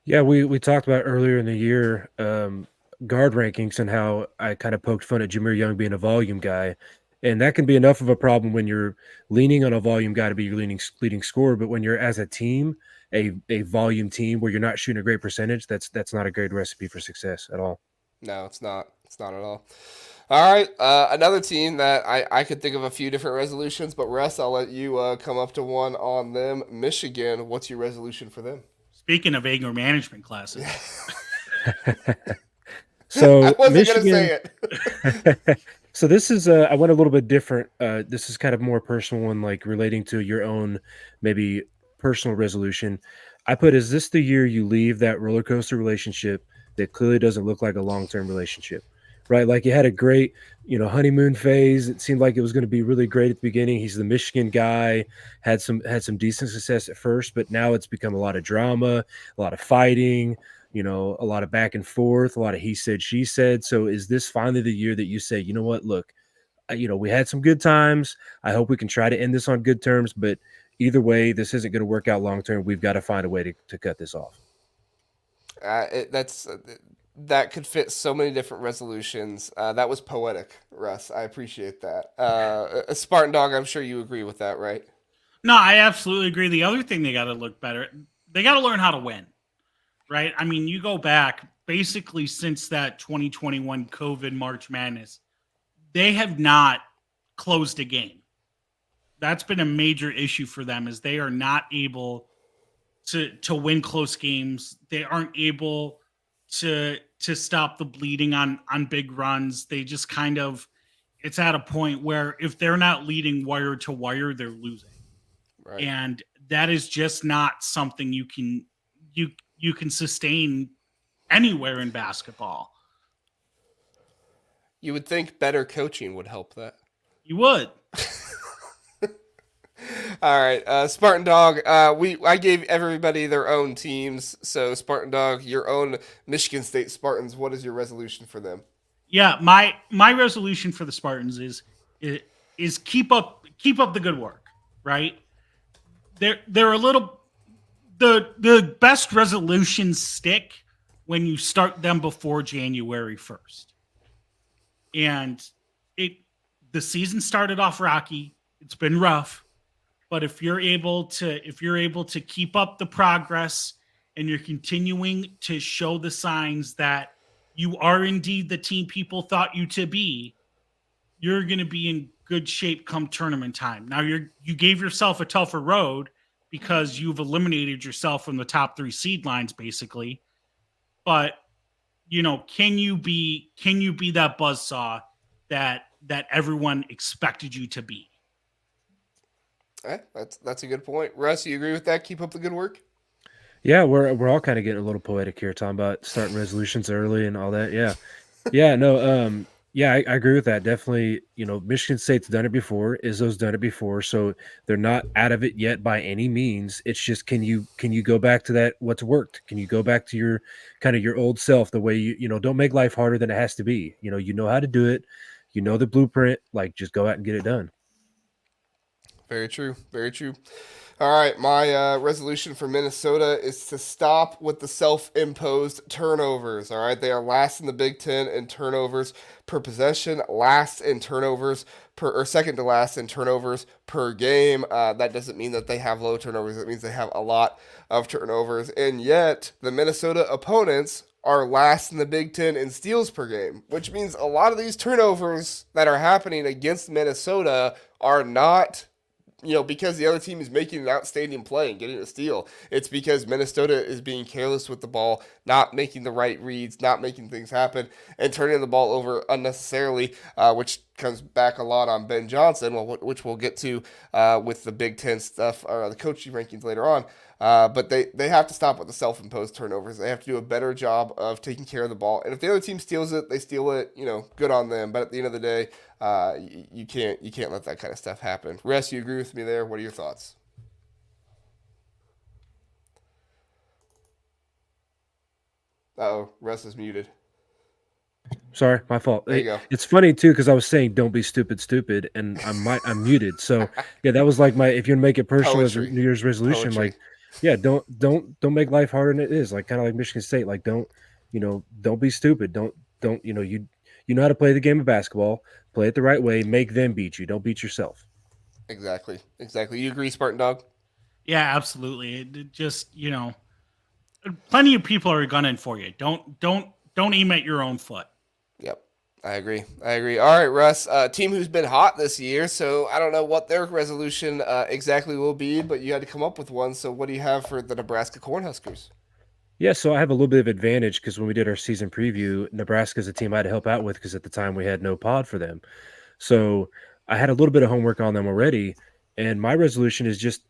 Yeah, we talked about earlier in the year guard rankings and how I kind of poked fun at Jameer Young being a volume guy. And that can be enough of a problem when you're leaning on a volume guy to be your leading scorer. But when you're as a team, a volume team where you're not shooting a great percentage, that's not a great recipe for success at all. No, it's not. It's not at all. All right, another team that I could think of a few different resolutions, but Russ, I'll let you come up to one on them. Michigan, what's your resolution for them? Speaking of anger management classes. So I wasn't Michigan, going to say it. So this is I went a little bit different. This is kind of more personal one, like relating to your own maybe personal resolution. I put, is this the year you leave that roller coaster relationship that clearly doesn't look like a long-term relationship? right? Like he had a great, honeymoon phase. It seemed like it was going to be really great at the beginning. He's the Michigan guy, had some decent success at first, but now it's become a lot of drama, a lot of fighting, a lot of back and forth, a lot of he said, she said. So is this finally the year that you say, you know what, look, we had some good times. I hope we can try to end this on good terms, but either way, this isn't going to work out long term. We've got to find a way to cut this off. That could fit so many different resolutions. That was poetic, Russ. I appreciate that. A Spartandog, I'm sure you agree with that, right? No, I absolutely agree. The other thing they got to look better, they got to learn how to win, right? I mean, you go back basically since that 2021 COVID March Madness, they have not closed a game. That's been a major issue for them, is they are not able to win close games. They aren't able to stop the bleeding on big runs. They just kind of, it's at a point where if they're not leading wire to wire, they're losing. Right. And that is just not something you can sustain anywhere in basketball. You would think better coaching would help that. You would. All right, Spartandog. I gave everybody their own teams. So Spartandog, your own Michigan State Spartans. What is your resolution for them? Yeah, my resolution for the Spartans is keep up the good work. Right? They're a little, the best resolutions stick when you start them before January 1st. And the season started off rocky. It's been rough. But if you're able to keep up the progress and you're continuing to show the signs that you are indeed the team people thought you to be, you're going to be in good shape come tournament time. Now you gave yourself a tougher road because you've eliminated yourself from the top 3 seed lines basically. But can you be that buzzsaw that everyone expected you to be? That's a good point. Russ, you agree with that? Keep up the good work? Yeah, we're all kind of getting a little poetic here, talking about starting resolutions early and all that. Yeah. Yeah, no, I agree with that. Definitely, Michigan State's done it before. Izzo's done it before, so they're not out of it yet by any means. It's just can you go back to that what's worked? Can you go back to your kind of your old self, the way you don't make life harder than it has to be. You know how to do it. You know the blueprint, like just go out and get it done. Very true. Very true. All right, my resolution for Minnesota is to stop with the self-imposed turnovers. All right, they are last in the Big Ten in turnovers per possession, last in turnovers or second to last in turnovers per game. That doesn't mean that they have low turnovers. It means they have a lot of turnovers, and yet the Minnesota opponents are last in the Big Ten in steals per game, which means a lot of these turnovers that are happening against Minnesota are not because the other team is making an outstanding play and getting a steal. It's because Minnesota is being careless with the ball, not making the right reads, not making things happen, and turning the ball over unnecessarily, which comes back a lot on Ben Johnson, which we'll get to with the Big Ten stuff, or the coaching rankings later on. But they have to stop with the self-imposed turnovers. They have to do a better job of taking care of the ball. And if the other team steals it, they steal it. Good on them. But at the end of the day, you can't let that kind of stuff happen. Russ, you agree with me there? What are your thoughts? Uh-oh, Russ is muted. Sorry, my fault. There you go. It's funny too because I was saying "don't be stupid," and I'm muted. So yeah, that was like if you're gonna make it personal as a New Year's resolution, Poetry. don't make life harder than it is. Like kind of like Michigan State, like don't be stupid. Don't you know how to play the game of basketball. Play it the right way. Make them beat you. Don't beat yourself. Exactly. You agree, Spartandog? Yeah, absolutely. It just plenty of people are gunning for you. Don't aim at your own foot. Yep, I agree. All right, Russ, team who's been hot this year, so I don't know what their resolution exactly will be, but you had to come up with one. So what do you have for the Nebraska Cornhuskers? Yeah, so I have a little bit of advantage because when we did our season preview, Nebraska's a team I had to help out with because at the time we had no pod for them. So I had a little bit of homework on them already, and my resolution is just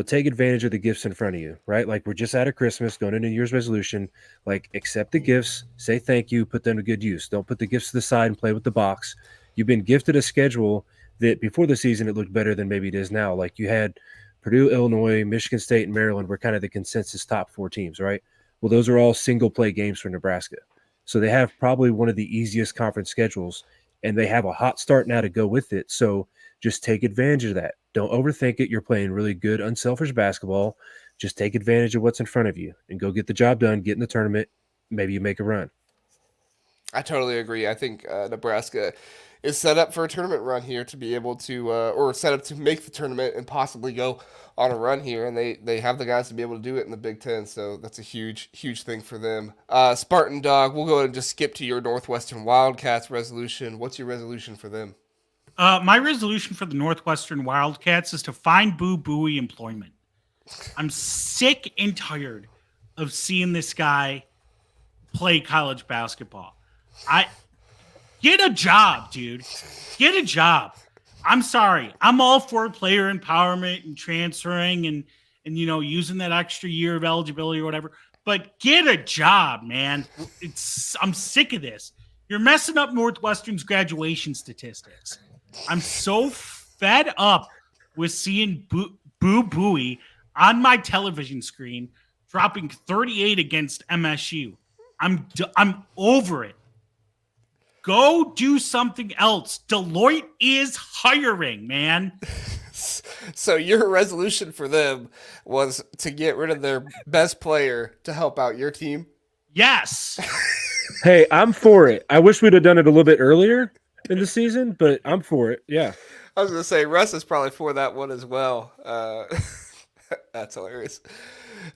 take advantage of the gifts in front of you, right? Like we're just out of Christmas, going into New Year's resolution. Like accept the gifts, say thank you, put them to good use. Don't put the gifts to the side and play with the box. You've been gifted a schedule that before the season it looked better than maybe it is now. Like you had Purdue, Illinois, Michigan State, and Maryland were kind of the consensus top 4 teams, right? Well, those are all single play games for Nebraska. So they have probably one of the easiest conference schedules, and they have a hot start now to go with it. So just take advantage of that. Don't overthink it. You're playing really good, unselfish basketball. Just take advantage of what's in front of you and go get the job done, get in the tournament. Maybe you make a run. I totally agree. I think Nebraska is set up for a tournament run here to be able to, or set up to make the tournament and possibly go on a run here. And they have the guys to be able to do it in the Big Ten. So that's a huge thing for them. Spartandog, we'll go ahead and just skip to your Northwestern Wildcats resolution. What's your resolution for them? My resolution for the Northwestern Wildcats is to find Boo Buie employment. I'm sick and tired of seeing this guy play college basketball. Get a job, dude. Get a job. I'm sorry. I'm all for player empowerment and transferring and using that extra year of eligibility or whatever. But get a job, man. I'm sick of this. You're messing up Northwestern's graduation statistics. I'm so fed up with seeing Boo Buie on my television screen dropping 38 against MSU. I'm over it. Go do something else. Deloitte is hiring, man. So your resolution for them was to get rid of their best player to help out your team? Yes. Hey, I'm for it. I wish we'd have done it a little bit earlier in the season, but I'm for it. Yeah. I was going to say, Russ is probably for that one as well. That's hilarious.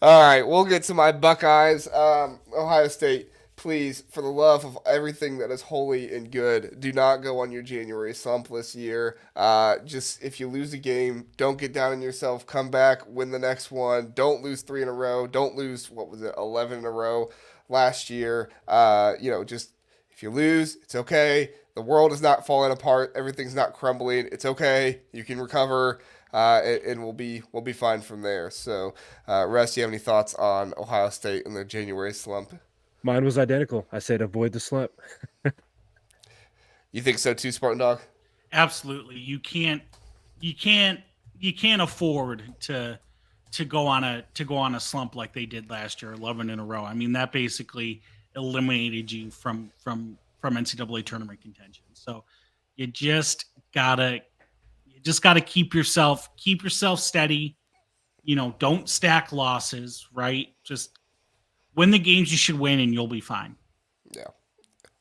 All right, we'll get to my Buckeyes. Ohio State, please, for the love of everything that is holy and good, do not go on your January slump this year. Just if you lose a game, don't get down on yourself. Come back, win the next one. Don't lose 3 in a row. Don't lose, 11 in a row last year. Just if you lose, it's okay. The world is not falling apart. Everything's not crumbling. It's okay. You can recover, and we'll be fine from there. So, Russ, do you have any thoughts on Ohio State and their January slump? Mine was identical. I said avoid the slump. You think so too, Spartandog? Absolutely. You can't afford to go on a slump like they did last year, 11 in a row. I mean, that basically eliminated you from NCAA tournament contention. So you just gotta keep yourself steady. Don't stack losses, right? Just win the games you should win and you'll be fine. Yeah.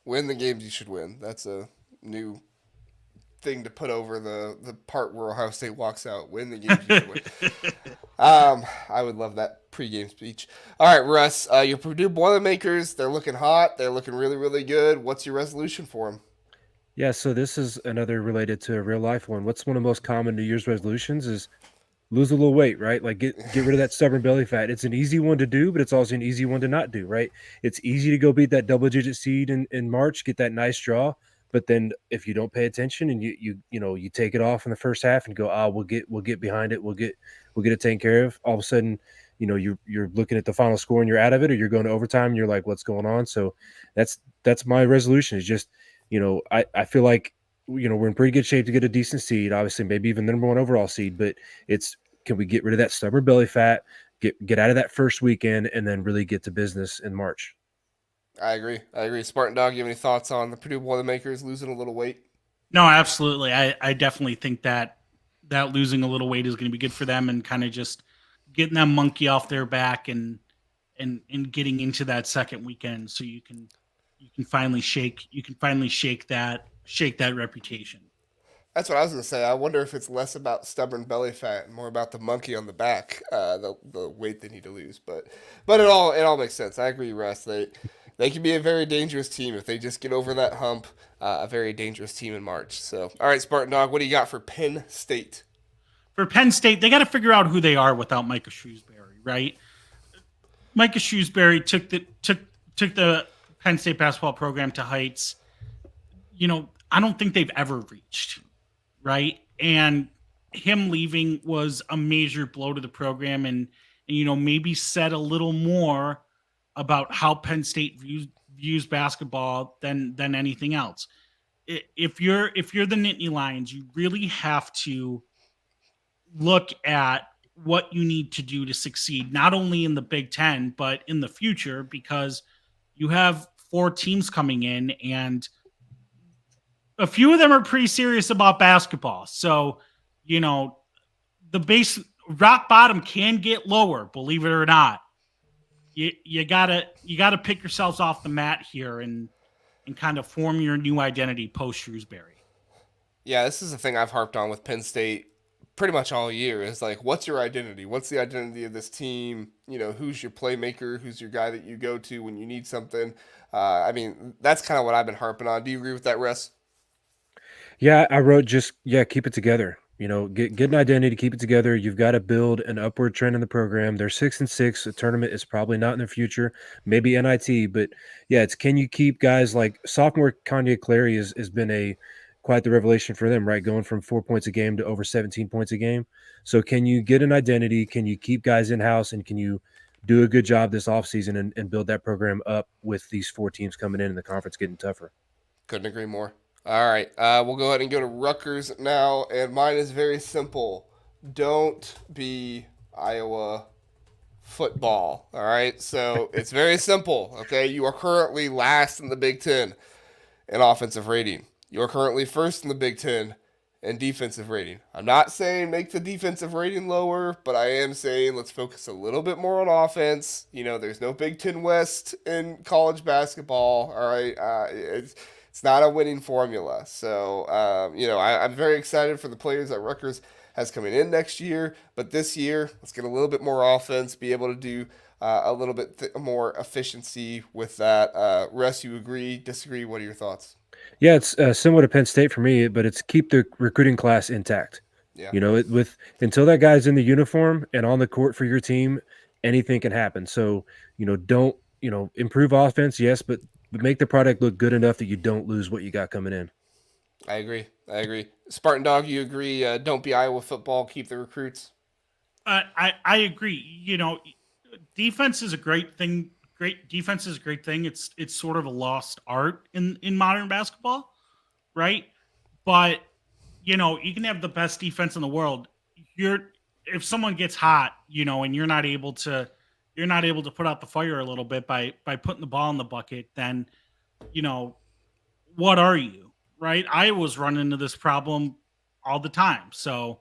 Win the games you should win. That's a new thing to put over the part where Ohio State walks out. Win the games you should win. I would love that pregame speech. All right, Russ, your Purdue Boilermakers, they're looking hot. They're looking really, really good. What's your resolution for them? Yeah, so this is another related to a real life one. What's one of the most common New Year's resolutions is lose a little weight, right? Like get rid of that stubborn belly fat. It's an easy one to do, but it's also an easy one to not do, right? It's easy to go beat that double-digit seed in March, get that nice draw, but then if you don't pay attention and you take it off in the first half and go, we'll get behind it, we'll get it taken care of. All of a sudden, you're looking at the final score and you're out of it, or you're going to overtime and you're like, what's going on? So that's my resolution is just, I feel like, we're in pretty good shape to get a decent seed, obviously, maybe even the number 1 overall seed, but can we get rid of that stubborn belly fat, get out of that first weekend, and then really get to business in March? I agree. Spartandog, you have any thoughts on the Purdue Boilermakers losing a little weight? No, absolutely. I definitely think that losing a little weight is going to be good for them and kind of just getting that monkey off their back and getting into that second weekend so you can finally shake that reputation. That's what I was going to say. I wonder if it's less about stubborn belly fat and more about the monkey on the back, the weight they need to lose. But it all makes sense. I agree, Russ. They can be a very dangerous team if they just get over that hump. A very dangerous team in March. So, all right, Spartandog, what do you got for Penn State? For Penn State, they got to figure out who they are without Micah Shrewsbury, right? Micah Shrewsbury took the Penn State basketball program to heights, I don't think they've ever reached, right? And him leaving was a major blow to the program, and maybe said a little more about how Penn State views basketball than anything else. If you're the Nittany Lions, you really have to look at what you need to do to succeed, not only in the Big Ten, but in the future, because you have 4 teams coming in, and a few of them are pretty serious about basketball. So, the base rock bottom can get lower, believe it or not. You gotta pick yourselves off the mat here and kind of form your new identity post Shrewsbury. Yeah, this is the thing I've harped on with Penn State pretty much all year is like, what's your identity? What's the identity of this team? Who's your playmaker? Who's your guy that you go to when you need something? I mean, that's kind of what I've been harping on. Do you agree with that, Russ? Yeah, I wrote keep it together. Get an identity, keep it together. You've got to build an upward trend in the program. They're 6-6. A tournament is probably not in the future. Maybe NIT, but yeah, it's can you keep guys like sophomore Kanye Clary has been quite the revelation for them, right? Going from 4 points a game to over 17 points a game. So can you get an identity? Can you keep guys in house, and can you do a good job this offseason and build that program up with these 4 teams coming in and the conference getting tougher? Couldn't agree more. All right, we'll go ahead and go to Rutgers now, and mine is very simple. Don't be Iowa football, all right? So it's very simple, okay? You are currently last in the Big Ten in offensive rating. You are currently first in the Big Ten in defensive rating. I'm not saying make the defensive rating lower, but I am saying let's focus a little bit more on offense. There's no Big Ten West in college basketball, all right? It's not a winning formula. So, I'm very excited for the players that Rutgers has coming in next year. But this year, let's get a little bit more offense, be able to do a little bit more efficiency with that. Russ, you agree, disagree? What are your thoughts? Yeah, it's similar to Penn State for me, but it's keep the recruiting class intact. Yeah. With until that guy's in the uniform and on the court for your team, anything can happen. So, don't improve offense, yes, but make the product look good enough that you don't lose what you got coming in. I agree. Spartandog, you agree? Don't be Iowa football. Keep the recruits. I agree. Defense is a great thing. Great defense is a great thing. It's sort of a lost art in modern basketball, right? But you can have the best defense in the world. If someone gets hot, and you're not able to put out the fire a little bit by putting the ball in the bucket, then what are you, right? Iowa's run into this problem all the time. So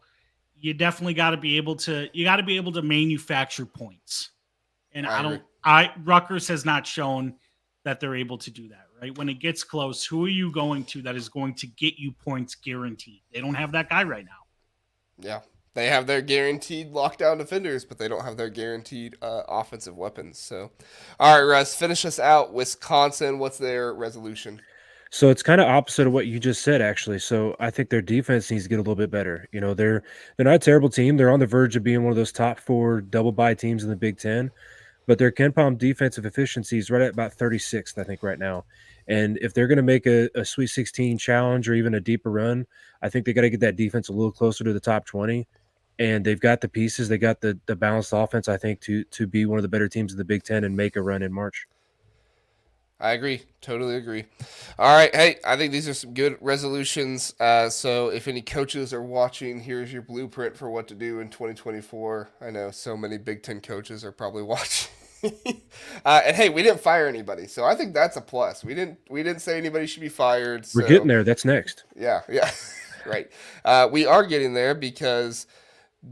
you definitely got to be able to manufacture points. And Rutgers has not shown that they're able to do that, right? When it gets close, who are you going to that is going to get you points guaranteed? They don't have that guy right now. Yeah. They have their guaranteed lockdown defenders, but they don't have their guaranteed offensive weapons. So, all right, Russ, finish us out. Wisconsin, what's their resolution? So it's kind of opposite of what you just said, actually. So I think their defense needs to get a little bit better. They're not a terrible team. They're on the verge of being one of those top 4 double bye teams in the Big Ten, but their KenPom defensive efficiency is right at about 36th, I think, right now. And if they're going to make a Sweet 16 challenge or even a deeper run, I think they got to get that defense a little closer to the top 20. And they've got the pieces, they got the balanced offense, I think, to be one of the better teams in the Big Ten and make a run in March. I agree. Totally agree. All right. Hey, I think these are some good resolutions. So if any coaches are watching, here's your blueprint for what to do in 2024. I know so many Big Ten coaches are probably watching. And hey, we didn't fire anybody, so I think that's a plus. We didn't say anybody should be fired. So. We're getting there. That's next. Yeah. Right. We are getting there because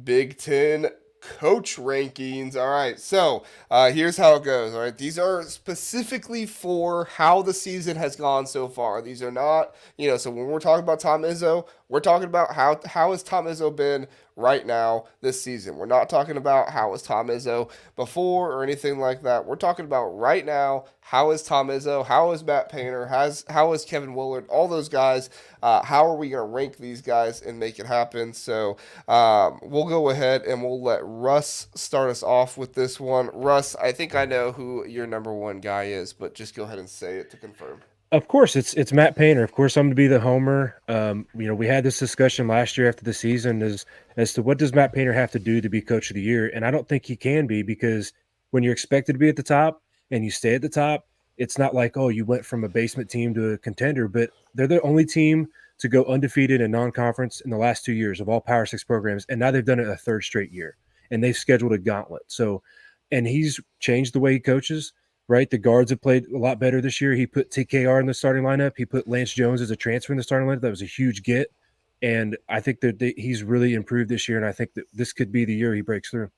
Big Ten coach rankings. All right, so here's how it goes. All right, these are specifically for how the season has gone so far. These are not, so when we're talking about Tom Izzo, we're talking about how has Tom Izzo been right now this season. We're not talking about how was Tom Izzo before or anything like that. We're talking about right now. How is Tom Izzo? How is Matt Painter? How is Kevin Willard? All those guys. How are we going to rank these guys and make it happen? So we'll go ahead and we'll let Russ start us off with this one. Russ, I think I know who your number 1 guy is, but just go ahead and say it to confirm. Of course, it's Matt Painter. Of course, I'm going to be the homer. We had this discussion last year after the season as to what does Matt Painter have to do to be coach of the year, and I don't think he can be, because when you're expected to be at the top and you stay at the top, it's not like, oh, you went from a basement team to a contender, but they're the only team to go undefeated in non-conference in the last 2 years of all Power Six programs, and now they've done it a third straight year, and they've scheduled a gauntlet. So, and he's changed the way he coaches. Right, the guards have played a lot better this year. He put TKR in the starting lineup. He put Lance Jones as a transfer in the starting lineup. That was a huge get, and I think that he's really improved this year. And I think that this could be the year he breaks through.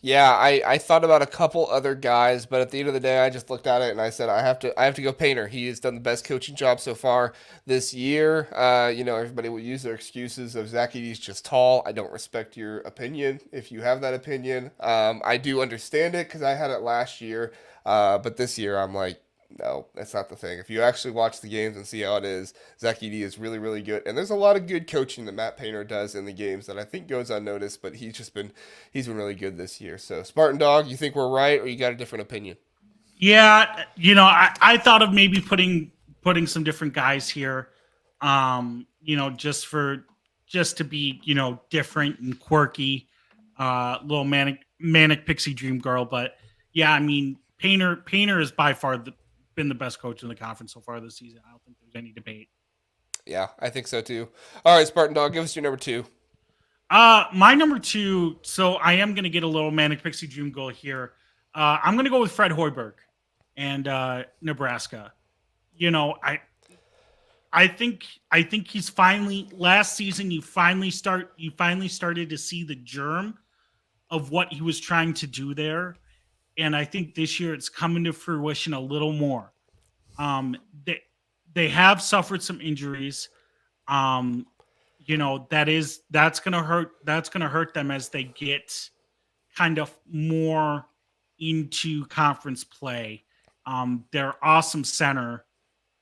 Yeah, I thought about a couple other guys, but at the end of the day, I just looked at it and I said I have to go Painter. He has done the best coaching job so far this year. Everybody will use their excuses of Zach Edey's just tall. I don't respect your opinion if you have that opinion. I do understand it because I had it last year, but this year I'm like, no, that's not the thing. If you actually watch the games and see how it is, Zach Edey is really, really good. And there's a lot of good coaching that Matt Painter does in the games that I think goes unnoticed, but he's been really good this year. So Spartandog, you think we're right, or you got a different opinion? Yeah, I thought of maybe putting some different guys here, just to be, different and quirky, little manic pixie dream girl. But yeah, I mean, Painter is by far been the best coach in the conference so far this season. I don't think there's any debate. Yeah, I think so too. All right, Spartandog, give us your number two. My number two. So I am going to get a little manic pixie dream girl here. I'm going to go with Fred Hoiberg and Nebraska. I think he's finally, last season you finally started to see the germ of what he was trying to do there, and I think this year it's coming to fruition a little more. They have suffered some injuries. That's gonna hurt them as they get kind of more into conference play. Their awesome center,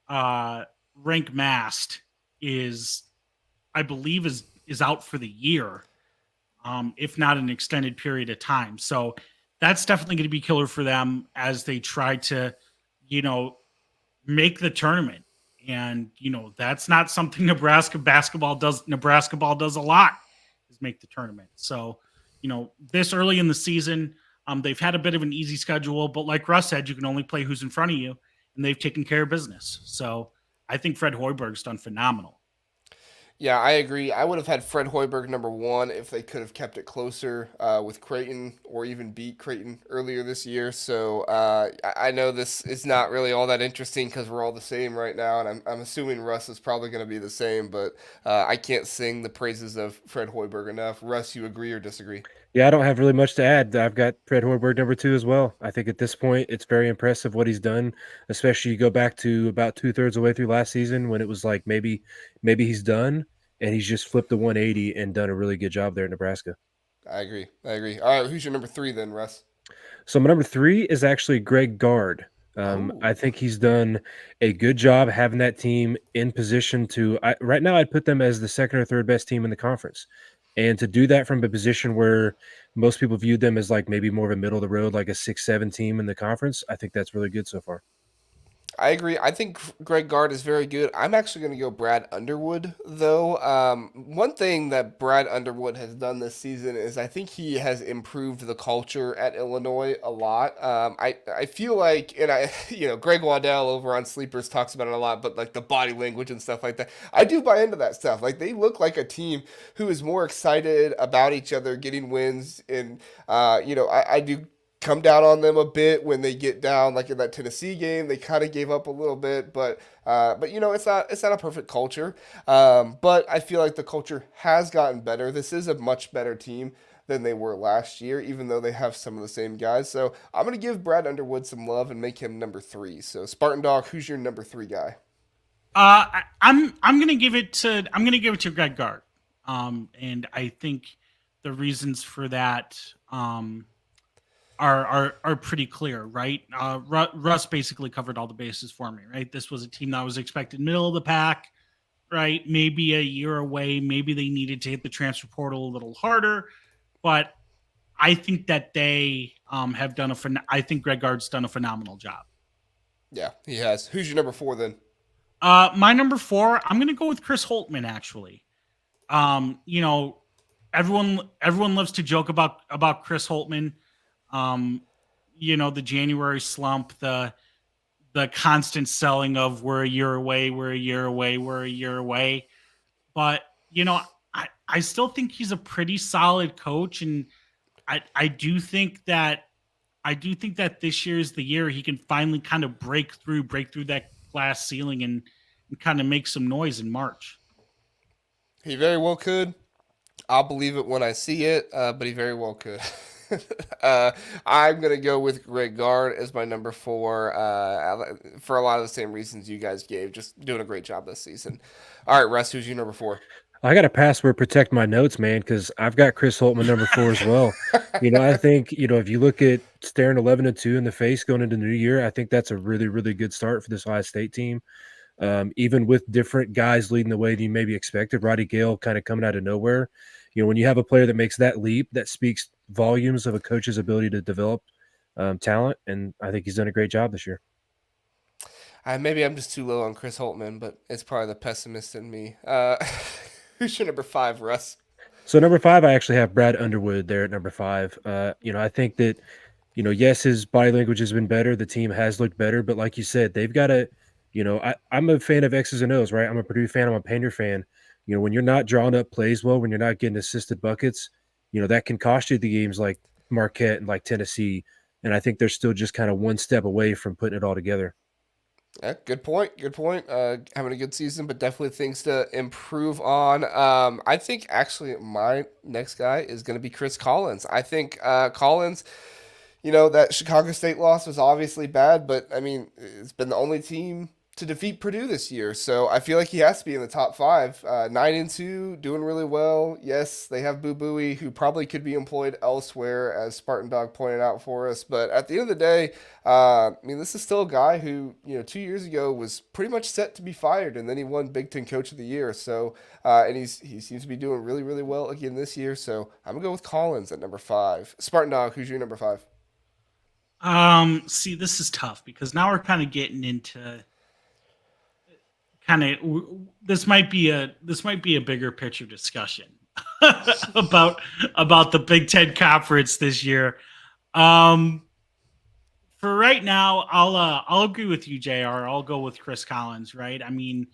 Rank Mast, I believe is out for the year, if not an extended period of time. So that's definitely going to be killer for them as they try to, make the tournament. And, that's not something Nebraska ball does a lot, is make the tournament. So, this early in the season, they've had a bit of an easy schedule, but like Russ said, you can only play who's in front of you, and they've taken care of business. So I think Fred Hoiberg's done phenomenal. Yeah, I agree. I would have had Fred Hoiberg number one if they could have kept it closer with Creighton, or even beat Creighton earlier this year. So I know this is not really all that interesting because we're all the same right now, and I'm assuming Russ is probably going to be the same, but I can't sing the praises of Fred Hoiberg enough. Russ, you agree or disagree? Yeah, I don't have really much to add. I've got Fred Hoiberg number two as well. I think at this point, it's very impressive what he's done, especially you go back to about 2/3 of the way through last season when it was like maybe he's done, and he's just flipped the 180 and done a really good job there in Nebraska. I agree. All right, who's your number three then, Russ? So my number three is actually Greg Gard. I think he's done a good job having that team in position to. Right now, I'd put them as the second or third best team in the conference. And to do that from a position where most people viewed them as like maybe more of a middle of the road, like a 6-7 team in the conference, I think that's really good so far. I agree. I think Greg Gard is very good. I'm actually going to go Brad Underwood, though. One thing that Brad Underwood has done this season is I think he has improved the culture at Illinois a lot. I feel like, and Greg Waddell over on Sleepers talks about it a lot, but like the body language and stuff like that, I do buy into that stuff. Like they look like a team who is more excited about each other getting wins, and I do come down on them a bit when they get down, like in that Tennessee game. They kind of gave up a little bit, but it's not a perfect culture. But I feel like the culture has gotten better. This is a much better team than they were last year, even though they have some of the same guys. So I'm gonna give Brad Underwood some love and make him number three. So Spartandog, who's your number three guy? I'm gonna give it to Greg Gard, and I think the reasons for that are pretty clear, right? Russ basically covered all the bases for me, right? This was a team that was expected middle of the pack, right? Maybe a year away. Maybe they needed to hit the transfer portal a little harder, but I think that they have done I think Greg Gard's done a phenomenal job. Yeah, he has. Who's your number 4 then? My number 4, I'm going to go with Chris Holtman. Actually, you know, everyone loves to joke about Chris Holtman. Um, you know, the January slump, the constant selling of we're a year away, we're a year away, we're a year away. But you know, I still think he's a pretty solid coach, and I do think that this year is the year he can finally kind of break through that glass ceiling and kind of make some noise in March. He very well could. I'll believe it when I see it, but he very well could. uh, I'm gonna go with Greg Gard as my number 4 for a lot of the same reasons you guys gave. Just doing a great job this season. All right, Russ, who's your number 4? I got to password protect my notes, man, because I've got Chris Holtman number 4 as well. I think if you look at staring 11-2 in the face going into the new year, I think that's a really, really good start for this Ohio State team. Even with different guys leading the way than you maybe expected, Roddy Gale kind of coming out of nowhere. When you have a player that makes that leap, that speaks volumes of a coach's ability to develop talent, and I think he's done a great job this year. Maybe I'm just too low on Chris Holtman, but it's probably the pessimist in me. Who's your number 5, Russ? So number 5, I actually have Brad Underwood there at number 5. I think that, yes, his body language has been better. The team has looked better, but like you said, they've got to, I'm a fan of X's and O's, right? I'm a Purdue fan. I'm a Painter fan. When you're not drawing up plays well, when you're not getting assisted buckets, that can cost you the games like Marquette and like Tennessee. And I think they're still just kind of one step away from putting it all together. Yeah, good point. Good point. Having a good season, but definitely things to improve on. I think actually my next guy is going to be Chris Collins. I think Collins, that Chicago State loss was obviously bad, but I mean, it's been the only team to defeat Purdue this year. So I feel like he has to be in the top 5. 9-2, doing really well. Yes, they have Boo Booey, who probably could be employed elsewhere, as Spartandog pointed out for us. But at the end of the day, this is still a guy who, 2 years ago was pretty much set to be fired, and then he won Big Ten Coach of the Year. So, and he seems to be doing really, really well again this year. So I'm gonna go with Collins at number 5. Spartandog, who's your number 5? See, this is tough because now we're kind of getting into this might be a bigger picture discussion about the Big Ten Conference this year. For right now, I'll agree with you, Jr. I'll go with Chris Collins. Right? I mean,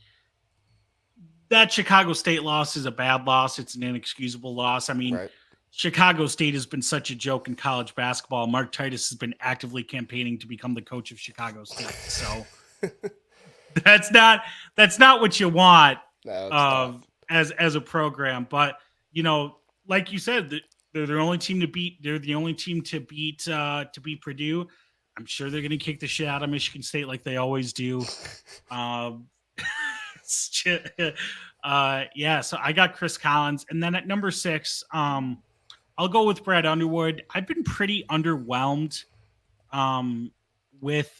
that Chicago State loss is a bad loss. It's an inexcusable loss. I mean, Right. Chicago State has been such a joke in college basketball. Mark Titus has been actively campaigning to become the coach of Chicago State. So that's not what you want No, as a program. But like you said, they're the only team to beat. They're the only team to beat Purdue. I'm sure they're going to kick the shit out of Michigan State like they always do. Yeah. So I got Chris Collins, and then at number 6, I'll go with Brad Underwood. I've been pretty underwhelmed with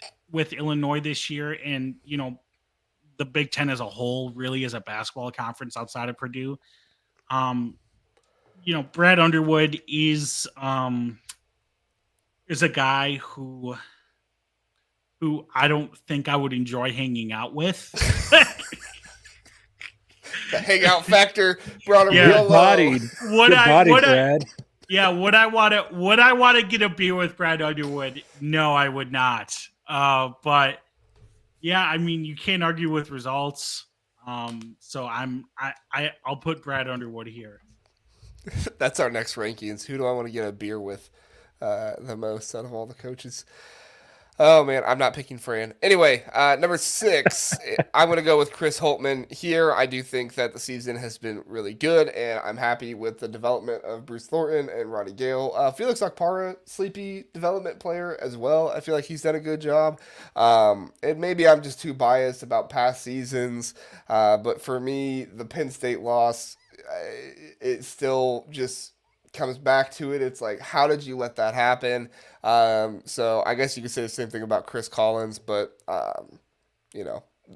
Illinois this year, and the Big Ten as a whole really is a basketball conference outside of Purdue. Brad Underwood is a guy who I don't think I would enjoy hanging out with. The hangout factor brought him Yeah. real low. Bodied. Brad. Yeah, would I want to get a beer with Brad Underwood? No, I would not. But yeah, I mean, you can't argue with results. So I'll put Brad Underwood here. That's our next rankings. Who do I want to get a beer with the most out of all the coaches? Oh, man, I'm not picking Fran. Anyway, number 6, I'm going to go with Chris Holtman. Here, I do think that the season has been really good, and I'm happy with the development of Bruce Thornton and Roddy Gale. Felix Okpara, sleepy development player as well. I feel like he's done a good job. And maybe I'm just too biased about past seasons, but for me, the Penn State loss, it still just comes back to it. It's like, how did you let that happen? So I guess you could say the same thing about Chris Collins, but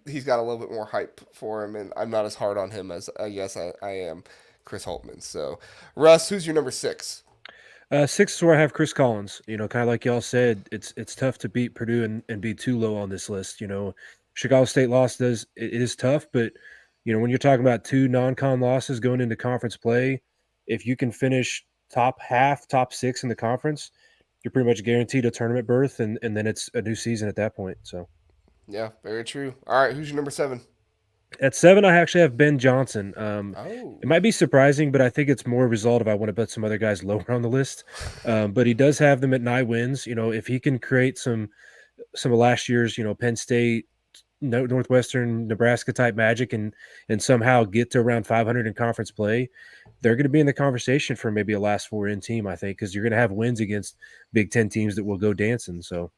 he's got a little bit more hype for him, and I'm not as hard on him as I guess I am Chris Holtman. So Russ, who's your number 6? Six is where I have Chris Collins. Kind of like y'all said, it's tough to beat Purdue and be too low on this list. Chicago State loss it is tough, but when you're talking about two non-con losses going into conference play, if you can finish top half, top six in the conference, you're pretty much guaranteed a tournament berth, and then it's a new season at that point. So Yeah, very true. All right, who's your number 7? at 7, I actually have Ben Johnson. Oh, It might be surprising, but I think it's more a result of I want to put some other guys lower on the list. But he does have them at 9 wins. If he can create some of last year's, Penn State, Northwestern, Nebraska type magic, and somehow get to around 500 in conference play, they're going to be in the conversation for maybe a last 4 in team. I think because you're going to have wins against Big Ten teams that will go dancing. So,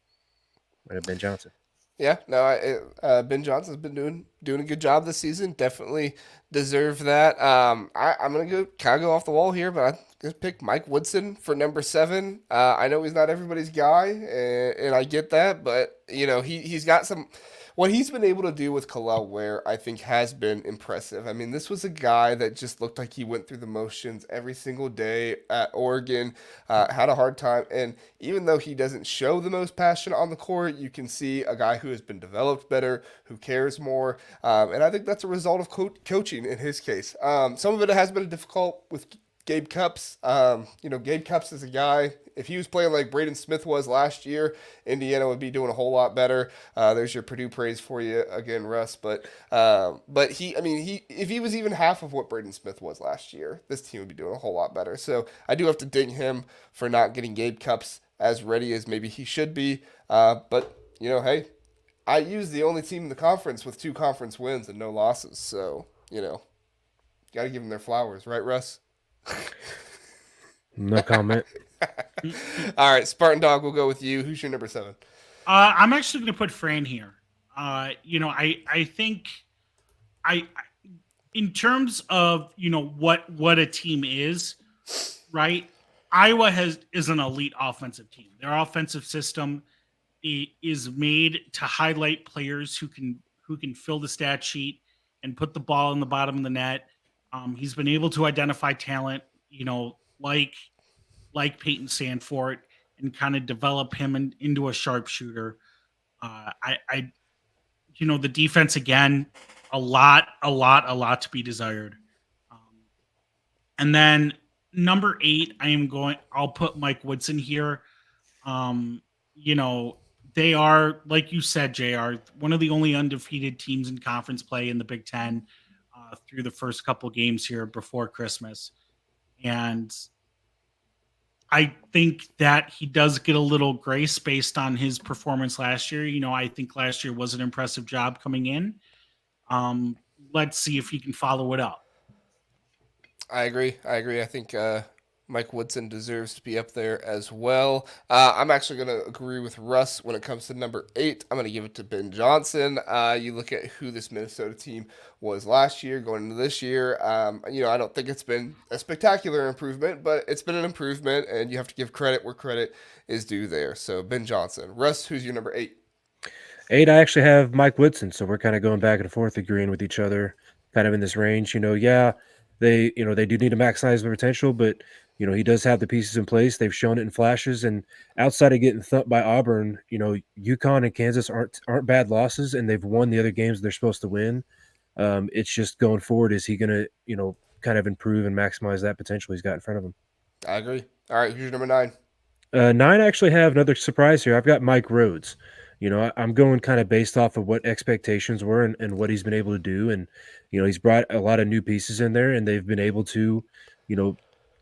I have Ben Johnson. yeah. No, Ben Johnson's been doing a good job this season. Definitely deserve that. I'm gonna kind of go off the wall here, but I'm gonna pick Mike Woodson for number 7. I know he's not everybody's guy, and I get that, but he's got some. What he's been able to do with Kalel Ware, I think, has been impressive. I mean, this was a guy that just looked like he went through the motions every single day at Oregon, had a hard time, and even though he doesn't show the most passion on the court, you can see a guy who has been developed better, who cares more, and I think that's a result of coaching in his case. Some of it has been difficult with Gabe Cupps. Gabe Cupps is a guy. If he was playing like Braden Smith was last year, Indiana would be doing a whole lot better. There's your Purdue praise for you again, Russ. But if he was even half of what Braden Smith was last year, this team would be doing a whole lot better. So I do have to ding him for not getting Gabe Cupps as ready as maybe he should be. But hey, IU's the only team in the conference with 2 conference wins and no losses. So got to give them their flowers, right, Russ? No comment. All right, Spartandog, we'll go with you. Who's your number 7? I'm actually going to put Fran here. I think in terms of what a team is, right? Iowa is an elite offensive team. Their offensive system is made to highlight players who can fill the stat sheet and put the ball in the bottom of the net. He's been able to identify talent, like Peyton Sandfort, and kind of develop him into a sharpshooter. The defense again, a lot to be desired. And then number 8, I'll put Mike Woodson here. They are, like you said, JR, one of the only undefeated teams in conference play in the Big Ten through the first couple games here before Christmas. And I think that he does get a little grace based on his performance last year. I think last year was an impressive job coming in. Let's see if he can follow it up. I agree. I think Mike Woodson deserves to be up there as well. I'm actually going to agree with Russ when it comes to number 8. I'm going to give it to Ben Johnson. You look at who this Minnesota team was last year going into this year. I don't think it's been a spectacular improvement, but it's been an improvement, and you have to give credit where credit is due there. So Ben Johnson. Russ, who's your number 8? 8, I actually have Mike Woodson, so we're kind of going back and forth, agreeing with each other, kind of in this range. They do need to maximize their potential, but he does have the pieces in place. They've shown it in flashes, and outside of getting thumped by Auburn, UConn and Kansas aren't bad losses, and they've won the other games they're supposed to win. It's just going forward, is he going to kind of improve and maximize that potential he's got in front of him? I agree. All right, who's your number 9? 9, I actually have another surprise here. I've got Mike Rhodes. I'm going kind of based off of what expectations were and what he's been able to do. And, he's brought a lot of new pieces in there, and they've been able to,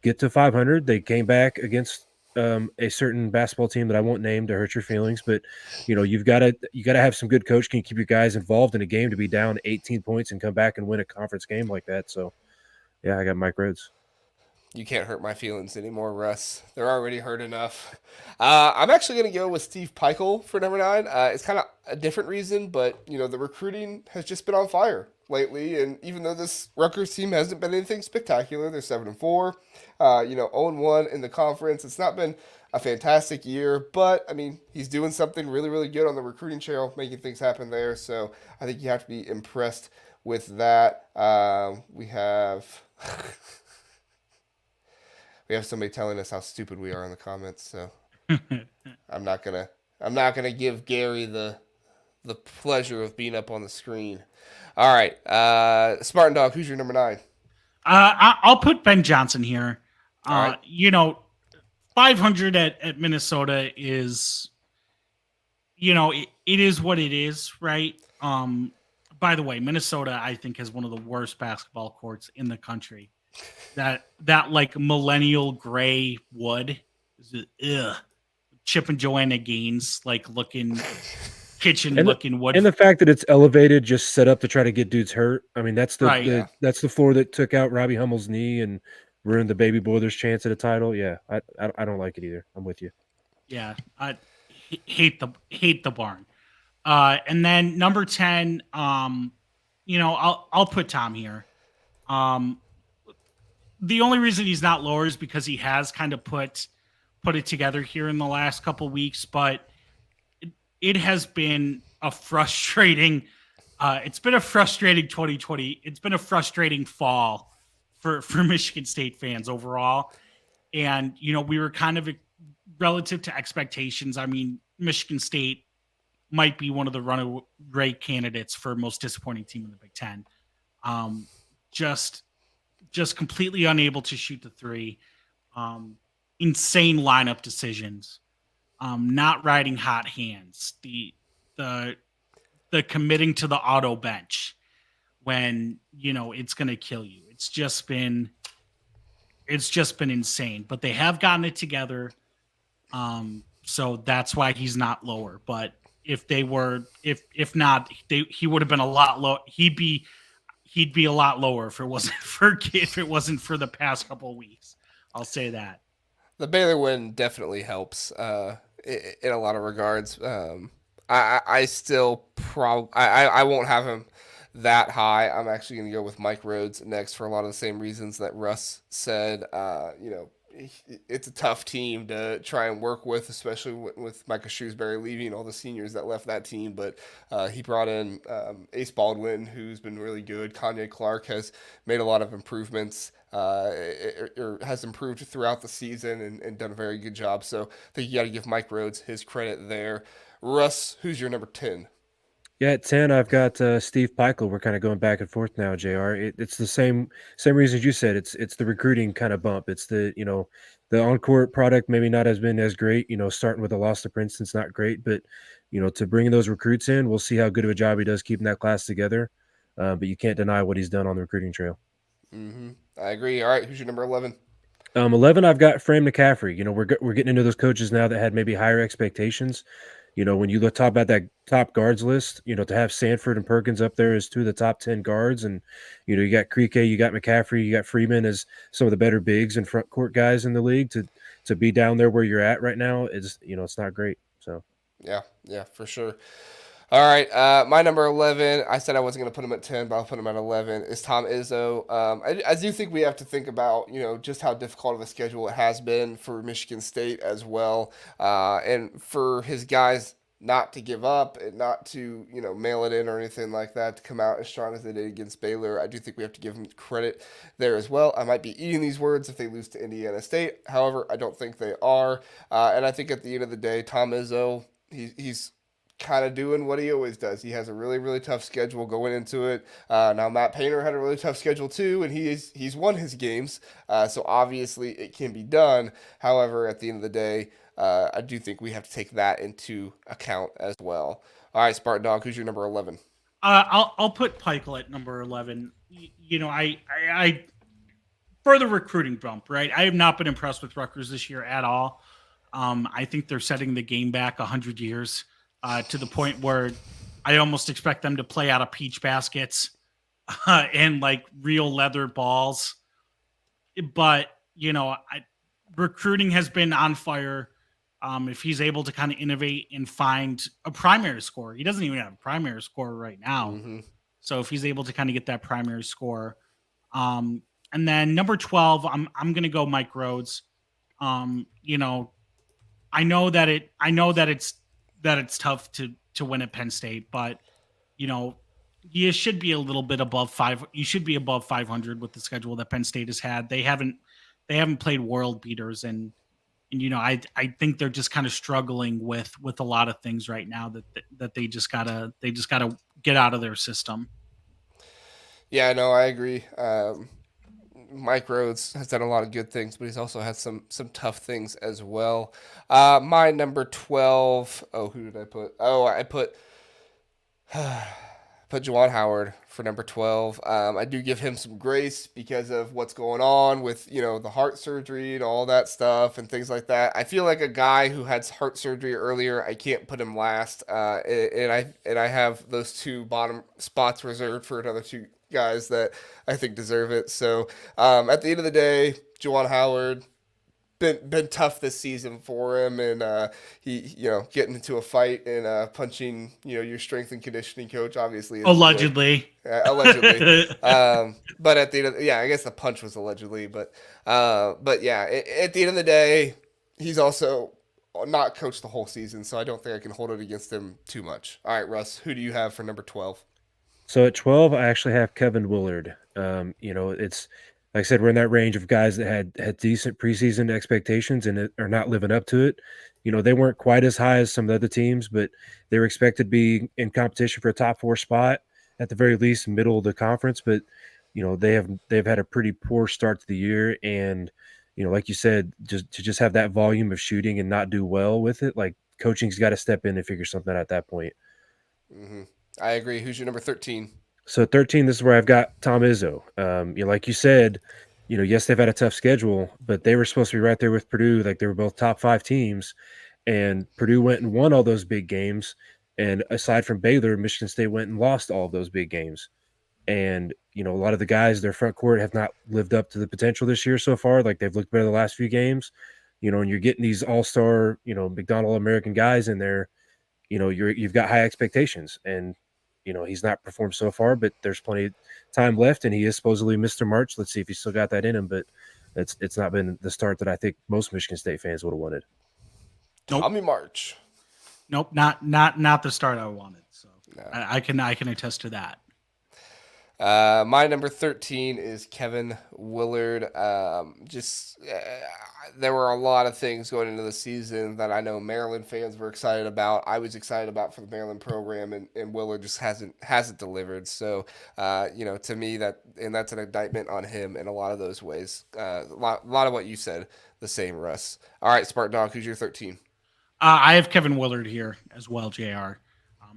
get to 500. They came back against a certain basketball team that I won't name to hurt your feelings, but, you've got to have some good coach can keep your guys involved in a game to be down 18 points and come back and win a conference game like that. So, yeah, I got Mike Rhodes. You can't hurt my feelings anymore, Russ. They're already hurt enough. I'm actually going to go with Steve Peichel for number 9. It's kind of a different reason, but, the recruiting has just been on fire lately. And even though this Rutgers team hasn't been anything spectacular, they're 7-4, 0-1 in the conference. It's not been a fantastic year, but, he's doing something really, really good on the recruiting trail, making things happen there. So I think you have to be impressed with that. We have we have somebody telling us how stupid we are in the comments. So I'm not gonna give Gary the pleasure of being up on the screen. All right, Spartandog, who's your number 9? I'll put Ben Johnson here. All right. 500 at Minnesota is, it is what it is, right? By the way, Minnesota, I think, has one of the worst basketball courts in the country. That like millennial gray wood, Chip and Joanna Gaines like looking kitchen looking wood, and the fact that it's elevated, just set up to try to get dudes hurt. I mean, that's that's the floor that took out Robbie Hummel's knee and ruined the Baby Boilers' chance at a title. Yeah, I don't like it either. I'm with you. Yeah, I hate the barn. And then number 10, I'll put Tom here. The only reason he's not lower is because he has kind of put it together here in the last couple of weeks, but it has been a frustrating. It's been a frustrating 2020. It's been a frustrating fall for Michigan State fans overall, and we were kind of relative to expectations. I mean, Michigan State might be one of the runaway candidates for most disappointing team in the Big Ten. Just completely unable to shoot the three. Insane lineup decisions. Not riding hot hands. The committing to the auto bench when it's going to kill you. It's just been insane. But they have gotten it together. So that's why he's not lower. But if not, he would have been a lot low. He'd be a lot lower if it wasn't for the past couple of weeks. I'll say that. The Baylor win definitely helps in a lot of regards. I still I won't have him that high. I'm actually going to go with Mike Rhodes next for a lot of the same reasons that Russ said. It's a tough team to try and work with, especially with Micah Shrewsbury leaving, all the seniors that left that team. But he brought in Ace Baldwin, who's been really good. Kanye Clark has made a lot of improvements, or has improved throughout the season and done a very good job. So I think you got to give Mike Rhodes his credit there. Russ, who's your number 10? Yeah, at 10, I've got Steve Peichel. We're kind of going back and forth now, JR. It's the same reasons you said. It's the recruiting kind of bump. It's the on-court product maybe not has been as great. Starting with a loss to Princeton's not great, but to bring those recruits in, we'll see how good of a job he does keeping that class together. But you can't deny what he's done on the recruiting trail. Mm-hmm. I agree. All right, who's your number 11? 11, I've got Fran McCaffrey. We're getting into those coaches now that had maybe higher expectations. When you talk about that top guards list, to have Sanford and Perkins up there as 2 of the top 10 guards, and you got Krieke, you got McCaffrey, you got Freeman as some of the better bigs and front court guys in the league. To be down there where you're at right now is it's not great. So yeah, for sure. All right, my number 11, I said I wasn't going to put him at 10, but I'll put him at 11, is Tom Izzo. I do think we have to think about, just how difficult of a schedule it has been for Michigan State as well, and for his guys not to give up and not to, mail it in or anything like that, to come out as strong as they did against Baylor. I do think we have to give him credit there as well. I might be eating these words if they lose to Indiana State. However, I don't think they are, and I think at the end of the day, Tom Izzo, he's kind of doing what he always does. He has a really, really tough schedule going into it. Now Matt Painter had a really tough schedule too, and he's won his games. So obviously it can be done. However, at the end of the day, I do think we have to take that into account as well. All right, Spartandog, who's your number 11? I'll put Peichel at number 11. I for the recruiting bump, right? I have not been impressed with Rutgers this year at all. I think they're setting the game back 100 years. To the point where I almost expect them to play out of peach baskets and like real leather balls. But, recruiting has been on fire. If he's able to kind of innovate and find a primary score, he doesn't even have a primary score right now. Mm-hmm. So if he's able to kind of get that primary score. And then number 12, I'm going to go Mike Rhodes. I know that it's tough to win at Penn State, but you should be a little bit above 5. You should be above 500 with the schedule that Penn State has had. They haven't played world beaters, and I think they're just kind of struggling with a lot of things right now that they just gotta get out of their system. Yeah, no, I agree. Mike Rhodes has done a lot of good things, but he's also had some tough things as well. My number 12. Oh, who did I put? Oh, I put put Juwan Howard for number 12. I do give him some grace because of what's going on with, the heart surgery and all that stuff and things like that. I feel like a guy who had heart surgery earlier, I can't put him last. And I have those two bottom spots reserved for another two guys that I think deserve it. So at the end of the day, Juwan Howard, been tough this season for him, and he getting into a fight and punching your strength and conditioning coach obviously is Allegedly. allegedly. But at the end of I guess the punch was allegedly, but yeah, at the end of the day, he's also not coached the whole season, so I don't think I can hold it against him too much. All right, Russ, who do you have for number 12? So at 12, I actually have Kevin Willard. It's like I said, we're in that range of guys that had decent preseason expectations and are not living up to it. They weren't quite as high as some of the other teams, but they were expected to be in competition for a top 4 spot at the very least, middle of the conference. But they've had a pretty poor start to the year, and like you said, just have that volume of shooting and not do well with it. Like coaching's got to step in and figure something out at that point. Mm-hmm. I agree. Who's your number 13? So 13, this is where I've got Tom Izzo. Like you said, yes, they've had a tough schedule, but they were supposed to be right there with Purdue. Like they were both top 5 teams, and Purdue went and won all those big games. And aside from Baylor, Michigan State went and lost all of those big games. And, a lot of the guys, their front court have not lived up to the potential this year so far. Like they've looked better the last few games, and you're getting these all-star, McDonald American guys in there. You've got high expectations, and he's not performed so far, but there's plenty of time left, and he is supposedly Mr. March. Let's see if he's still got that in him, but it's not been the start that I think most Michigan State fans would have wanted. Nope. Tommy March. Nope, not the start I wanted. So No. I can attest to that. My number 13 is Kevin Willard. There were a lot of things going into the season that I know Maryland fans were excited about. I was excited about for the Maryland program, and Willard just hasn't delivered. So, to me that's an indictment on him in a lot of those ways. A lot of what you said, the same, Russ. All right, Spartandog, who's your 13? I have Kevin Willard here as well, JR.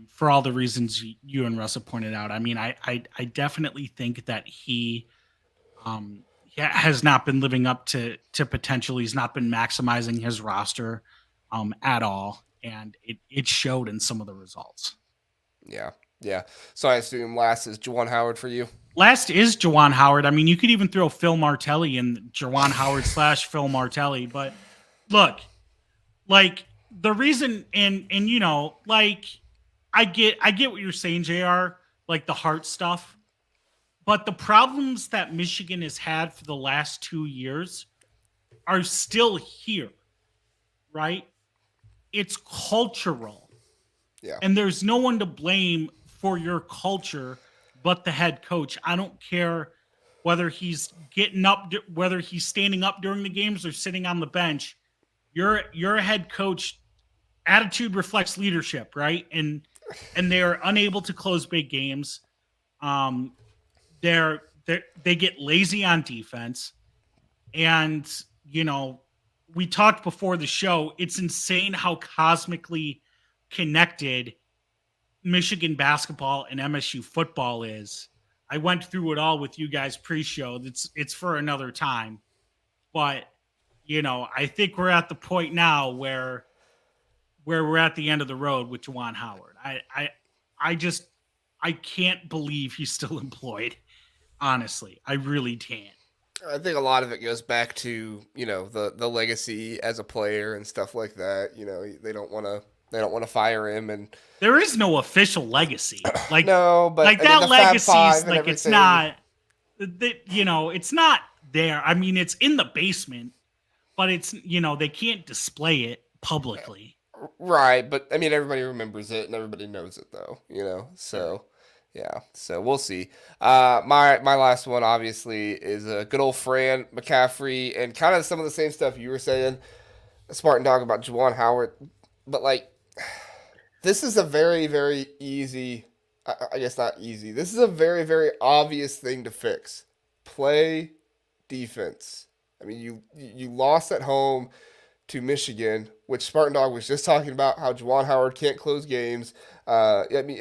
For all the reasons you and Russ have pointed out. I mean, I definitely think that he has not been living up to potential. He's not been maximizing his roster at all, and it showed in some of the results. Yeah. So I assume last is Juwan Howard for you? Last is Juwan Howard. I mean, you could even throw Phil Martelli in Juwan Howard / Phil Martelli. But look, like the reason, and like I get what you're saying, JR, like the heart stuff. But the problems that Michigan has had for the last 2 years are still here, right? It's cultural. Yeah. And there's no one to blame for your culture but the head coach. I don't care whether he's getting up, whether he's standing up during the games or sitting on the bench. You're a head coach. Attitude reflects leadership, right? And they're unable to close big games. They get lazy on defense. And, we talked before the show, it's insane how cosmically connected Michigan basketball and MSU football is. I went through it all with you guys pre-show. It's for another time. But, I think we're at the point now where we're at the end of the road with Juwan Howard. I can't believe he's still employed. Honestly, I really can't. I think a lot of it goes back to the legacy as a player and stuff like that. They don't want to fire him, and there is no official legacy. Like no, but like that legacy is like it's not. It's not there. I mean, it's in the basement, but it's they can't display it publicly. Right, but I mean everybody remembers it and everybody knows it though. So Yeah, so we'll see. My last one obviously is a good old Fran McCaffrey, and kind of some of the same stuff you were saying, Spartandog, about Juwan Howard, but like this is a very very easy. I guess not easy. This is a very very obvious thing to fix. Play defense. I mean, you lost at home to Michigan, which Spartandog was just talking about how Juwan Howard can't close games. I mean,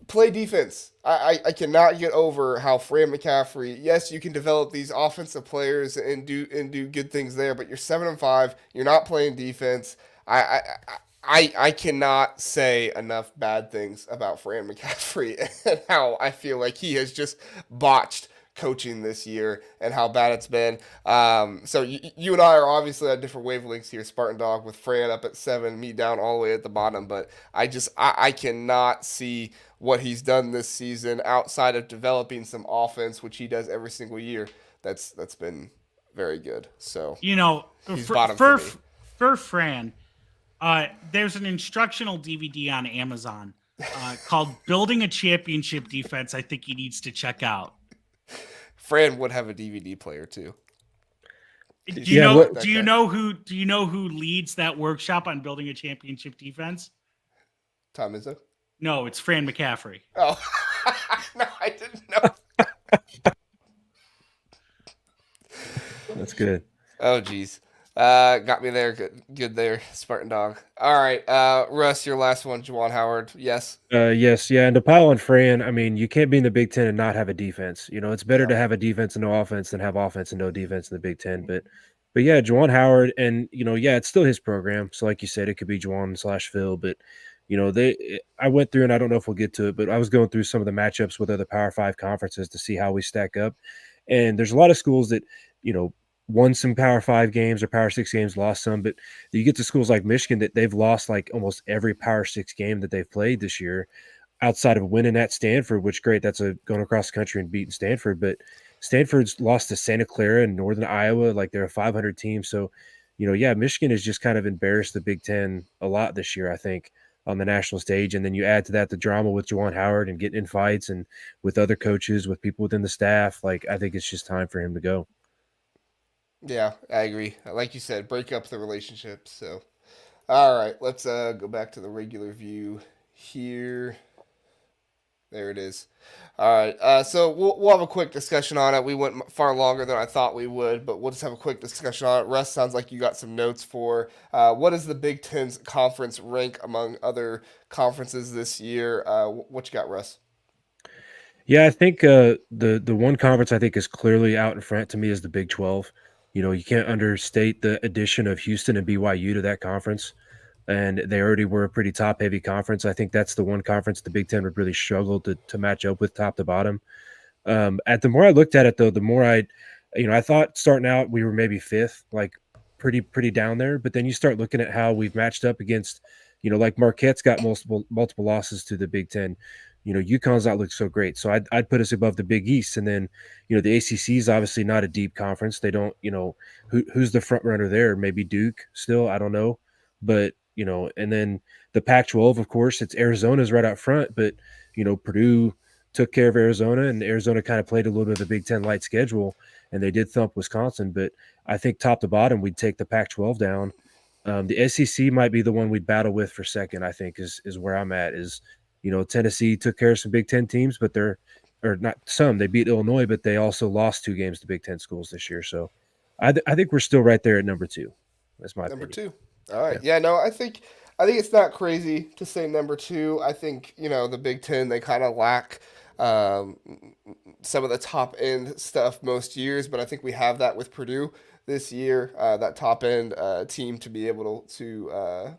play defense. I cannot get over how Fran McCaffrey. Yes, you can develop these offensive players and do good things there, but you're 7-5. You're not playing defense. I cannot say enough bad things about Fran McCaffrey and how I feel like he has just botched coaching this year and how bad it's been. So you and I are obviously on different wavelengths here, Spartandog, with Fran up at 7, me down all the way at the bottom. But I cannot see what he's done this season outside of developing some offense, which he does every single year. That's been very good. So You know, he's for bottom for, for me. for Fran, there's an instructional DVD on Amazon called "Building a Championship Defense." I think he needs to check out. Fran would have a DVD player too. Do Yeah, you know? what- Do you know who? Do you know who leads that workshop on building a championship defense? Tom Izzo? No, it's Fran McCaffrey. Oh, no, I didn't know. That's good. Oh, geez. Got me there. Good there, Spartandog. All right, Russ, your last one, Juwan Howard. Yes. Yes, yeah, and to pile on Fran, I mean, you can't be in the Big Ten and not have a defense. You know, it's better to have a defense and no offense than have offense and no defense in the Big Ten. But yeah, Juwan Howard, and yeah, it's still his program. So like you said, it could be Juwan/Phil, but I went through, and I don't know if we'll get to it, but I was going through some of the matchups with other Power Five conferences to see how we stack up, and there's a lot of schools that won some Power Five games or Power Six games, lost some, but you get to schools like Michigan that they've lost like almost every Power Six game that they've played this year, outside of winning at Stanford, which great, that's going across the country and beating Stanford, but Stanford's lost to Santa Clara and Northern Iowa, like they're a 500 team. So, yeah, Michigan has just kind of embarrassed the Big Ten a lot this year, I think, on the national stage. And then you add to that the drama with Juwan Howard and getting in fights and with other coaches, with people within the staff. Like, I think it's just time for him to go. Yeah, I agree. Like you said, break up the relationship. So, all right, let's go back to the regular view here. There it is. All right, so we'll have a quick discussion on it. We went far longer than I thought we would, but we'll just have a quick discussion on it. Russ, sounds like you got some notes for what is the Big Ten's conference rank among other conferences this year? What you got, Russ? Yeah, I think the one conference I think is clearly out in front to me is the Big 12. You can't understate the addition of Houston and BYU to that conference, and they already were a pretty top-heavy conference. I think that's the one conference the Big Ten would really struggle to match up with top to bottom. At the more I looked at it, though, the more I thought starting out we were maybe fifth, like pretty down there. But then you start looking at how we've matched up against, like Marquette's got multiple losses to the Big Ten. UConn's not looked so great, so I'd put us above the Big East, and then the ACC is obviously not a deep conference. They don't, who's the front runner there? Maybe Duke still, I don't know, but and then the Pac-12, of course, it's Arizona's right out front, but Purdue took care of Arizona, and Arizona kind of played a little bit of the Big Ten light schedule, and they did thump Wisconsin. But I think top to bottom, we'd take the Pac-12 down. The SEC might be the one we'd battle with for second. I think is where I'm at. Is Tennessee took care of some Big Ten teams, but they beat Illinois, but they also lost 2 games to Big Ten schools this year. So I think we're still right there at number 2. That's my Number opinion. 2. All right. Yeah, no, I think it's not crazy to say number 2. I think, the Big Ten, they kind of lack some of the top end stuff most years, but I think we have that with Purdue this year. That top end team to be able to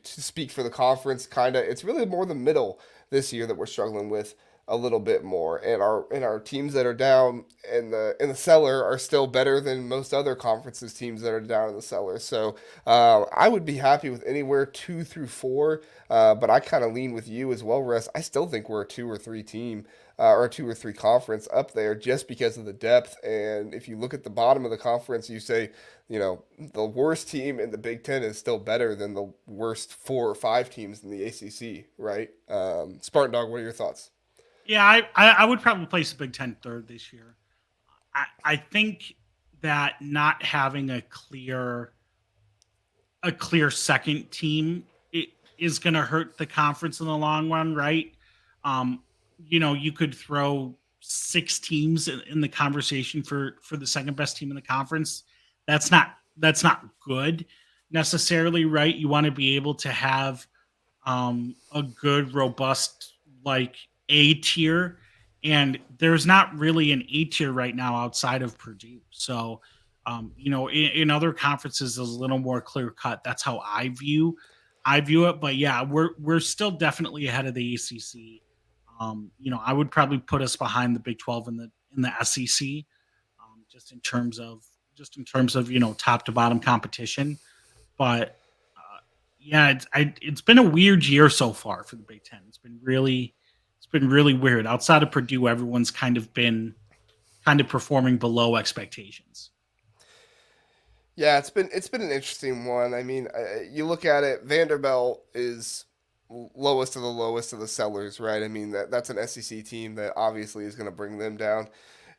speak for the conference. Kind of, it's really more the middle this year that we're struggling with. a little bit more, and our teams that are down in the cellar are still better than most other conferences teams that are down in the cellar. So I would be happy with anywhere 2 through 4, but I kind of lean with you as well, Russ. I still think we're a 2 or 3 team. Or a 2 or 3 conference up there just because of the depth. And if you look at the bottom of the conference, you say, the worst team in the Big Ten is still better than the worst 4 or 5 teams in the ACC, right? Spartandog, what are your thoughts? Yeah, I would probably place the Big Ten third this year. I think that not having a clear second team is going to hurt the conference in the long run, right? Um, you could throw 6 teams in the conversation for the second best team in the conference. That's not good necessarily, right? You want to be able to have a good, robust, like A tier, and there's not really an A tier right now outside of Purdue. So, in other conferences, there's a little more clear cut. That's how I view it. But yeah, we're still definitely ahead of the ACC. I would probably put us behind the Big 12 in the SEC, just in terms of top to bottom competition. But yeah, it's been a weird year so far for the Big Ten. It's been really weird. Outside of Purdue, everyone's kind of performing below expectations. Yeah, it's been an interesting one. I mean, you look at it, Vanderbilt is lowest of the sellers, right? I mean, that's an SEC team that obviously is going to bring them down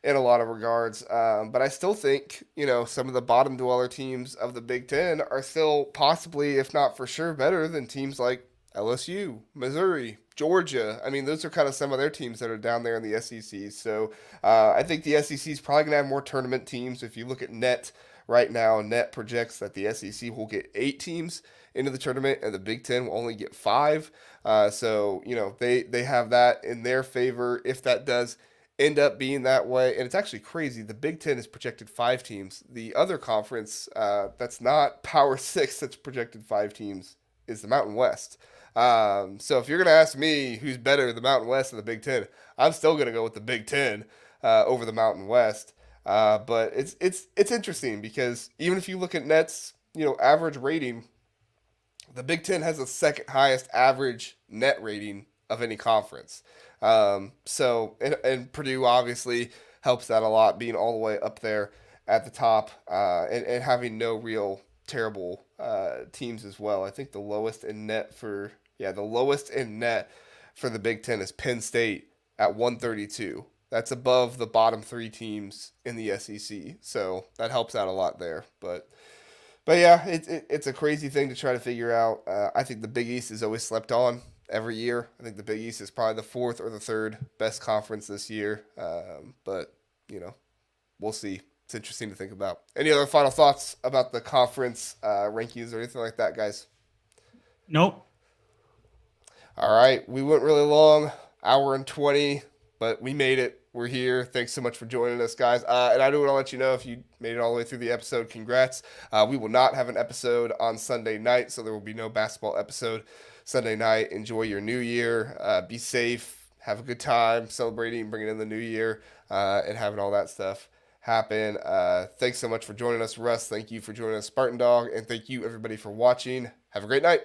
in a lot of regards. But I still think, some of the bottom dweller teams of the Big Ten are still possibly, if not for sure, better than teams like LSU, Missouri, Georgia. I mean, those are kind of some of their teams that are down there in the SEC. So I think the SEC is probably going to have more tournament teams. If you look at net right now, net projects that the SEC will get 8 teams into the tournament, and the Big Ten will only get 5. So they have that in their favor if that does end up being that way. And it's actually crazy. The Big Ten is projected 5 teams. The other conference that's not Power Six that's projected 5 teams is the Mountain West. So if you're gonna ask me who's better, the Mountain West or the Big Ten, I'm still gonna go with the Big Ten over the Mountain West. But it's interesting because even if you look at Nets, average rating, the Big Ten has the second highest average net rating of any conference. And Purdue obviously helps that a lot, being all the way up there at the top and having no real terrible teams as well. I think the lowest in net for the Big Ten is Penn State at 132. That's above the bottom 3 teams in the SEC, so that helps out a lot there. But yeah, it's a crazy thing to try to figure out. I think the Big East is always slept on every year. I think the Big East is probably the fourth or the third best conference this year. But we'll see. It's interesting to think about. Any other final thoughts about the conference rankings or anything like that, guys? Nope. All right, we went really long, hour and 20, but we made it. We're here. Thanks so much for joining us, guys. And I do want to let you know, if you made it all the way through the episode, congrats. We will not have an episode on Sunday night, so there will be no basketball episode Sunday night. Enjoy your new year. Be safe. Have a good time celebrating, bringing in the new year, and having all that stuff happen. Thanks so much for joining us, Russ. Thank you for joining us, Spartan Dog. And thank you, everybody, for watching. Have a great night.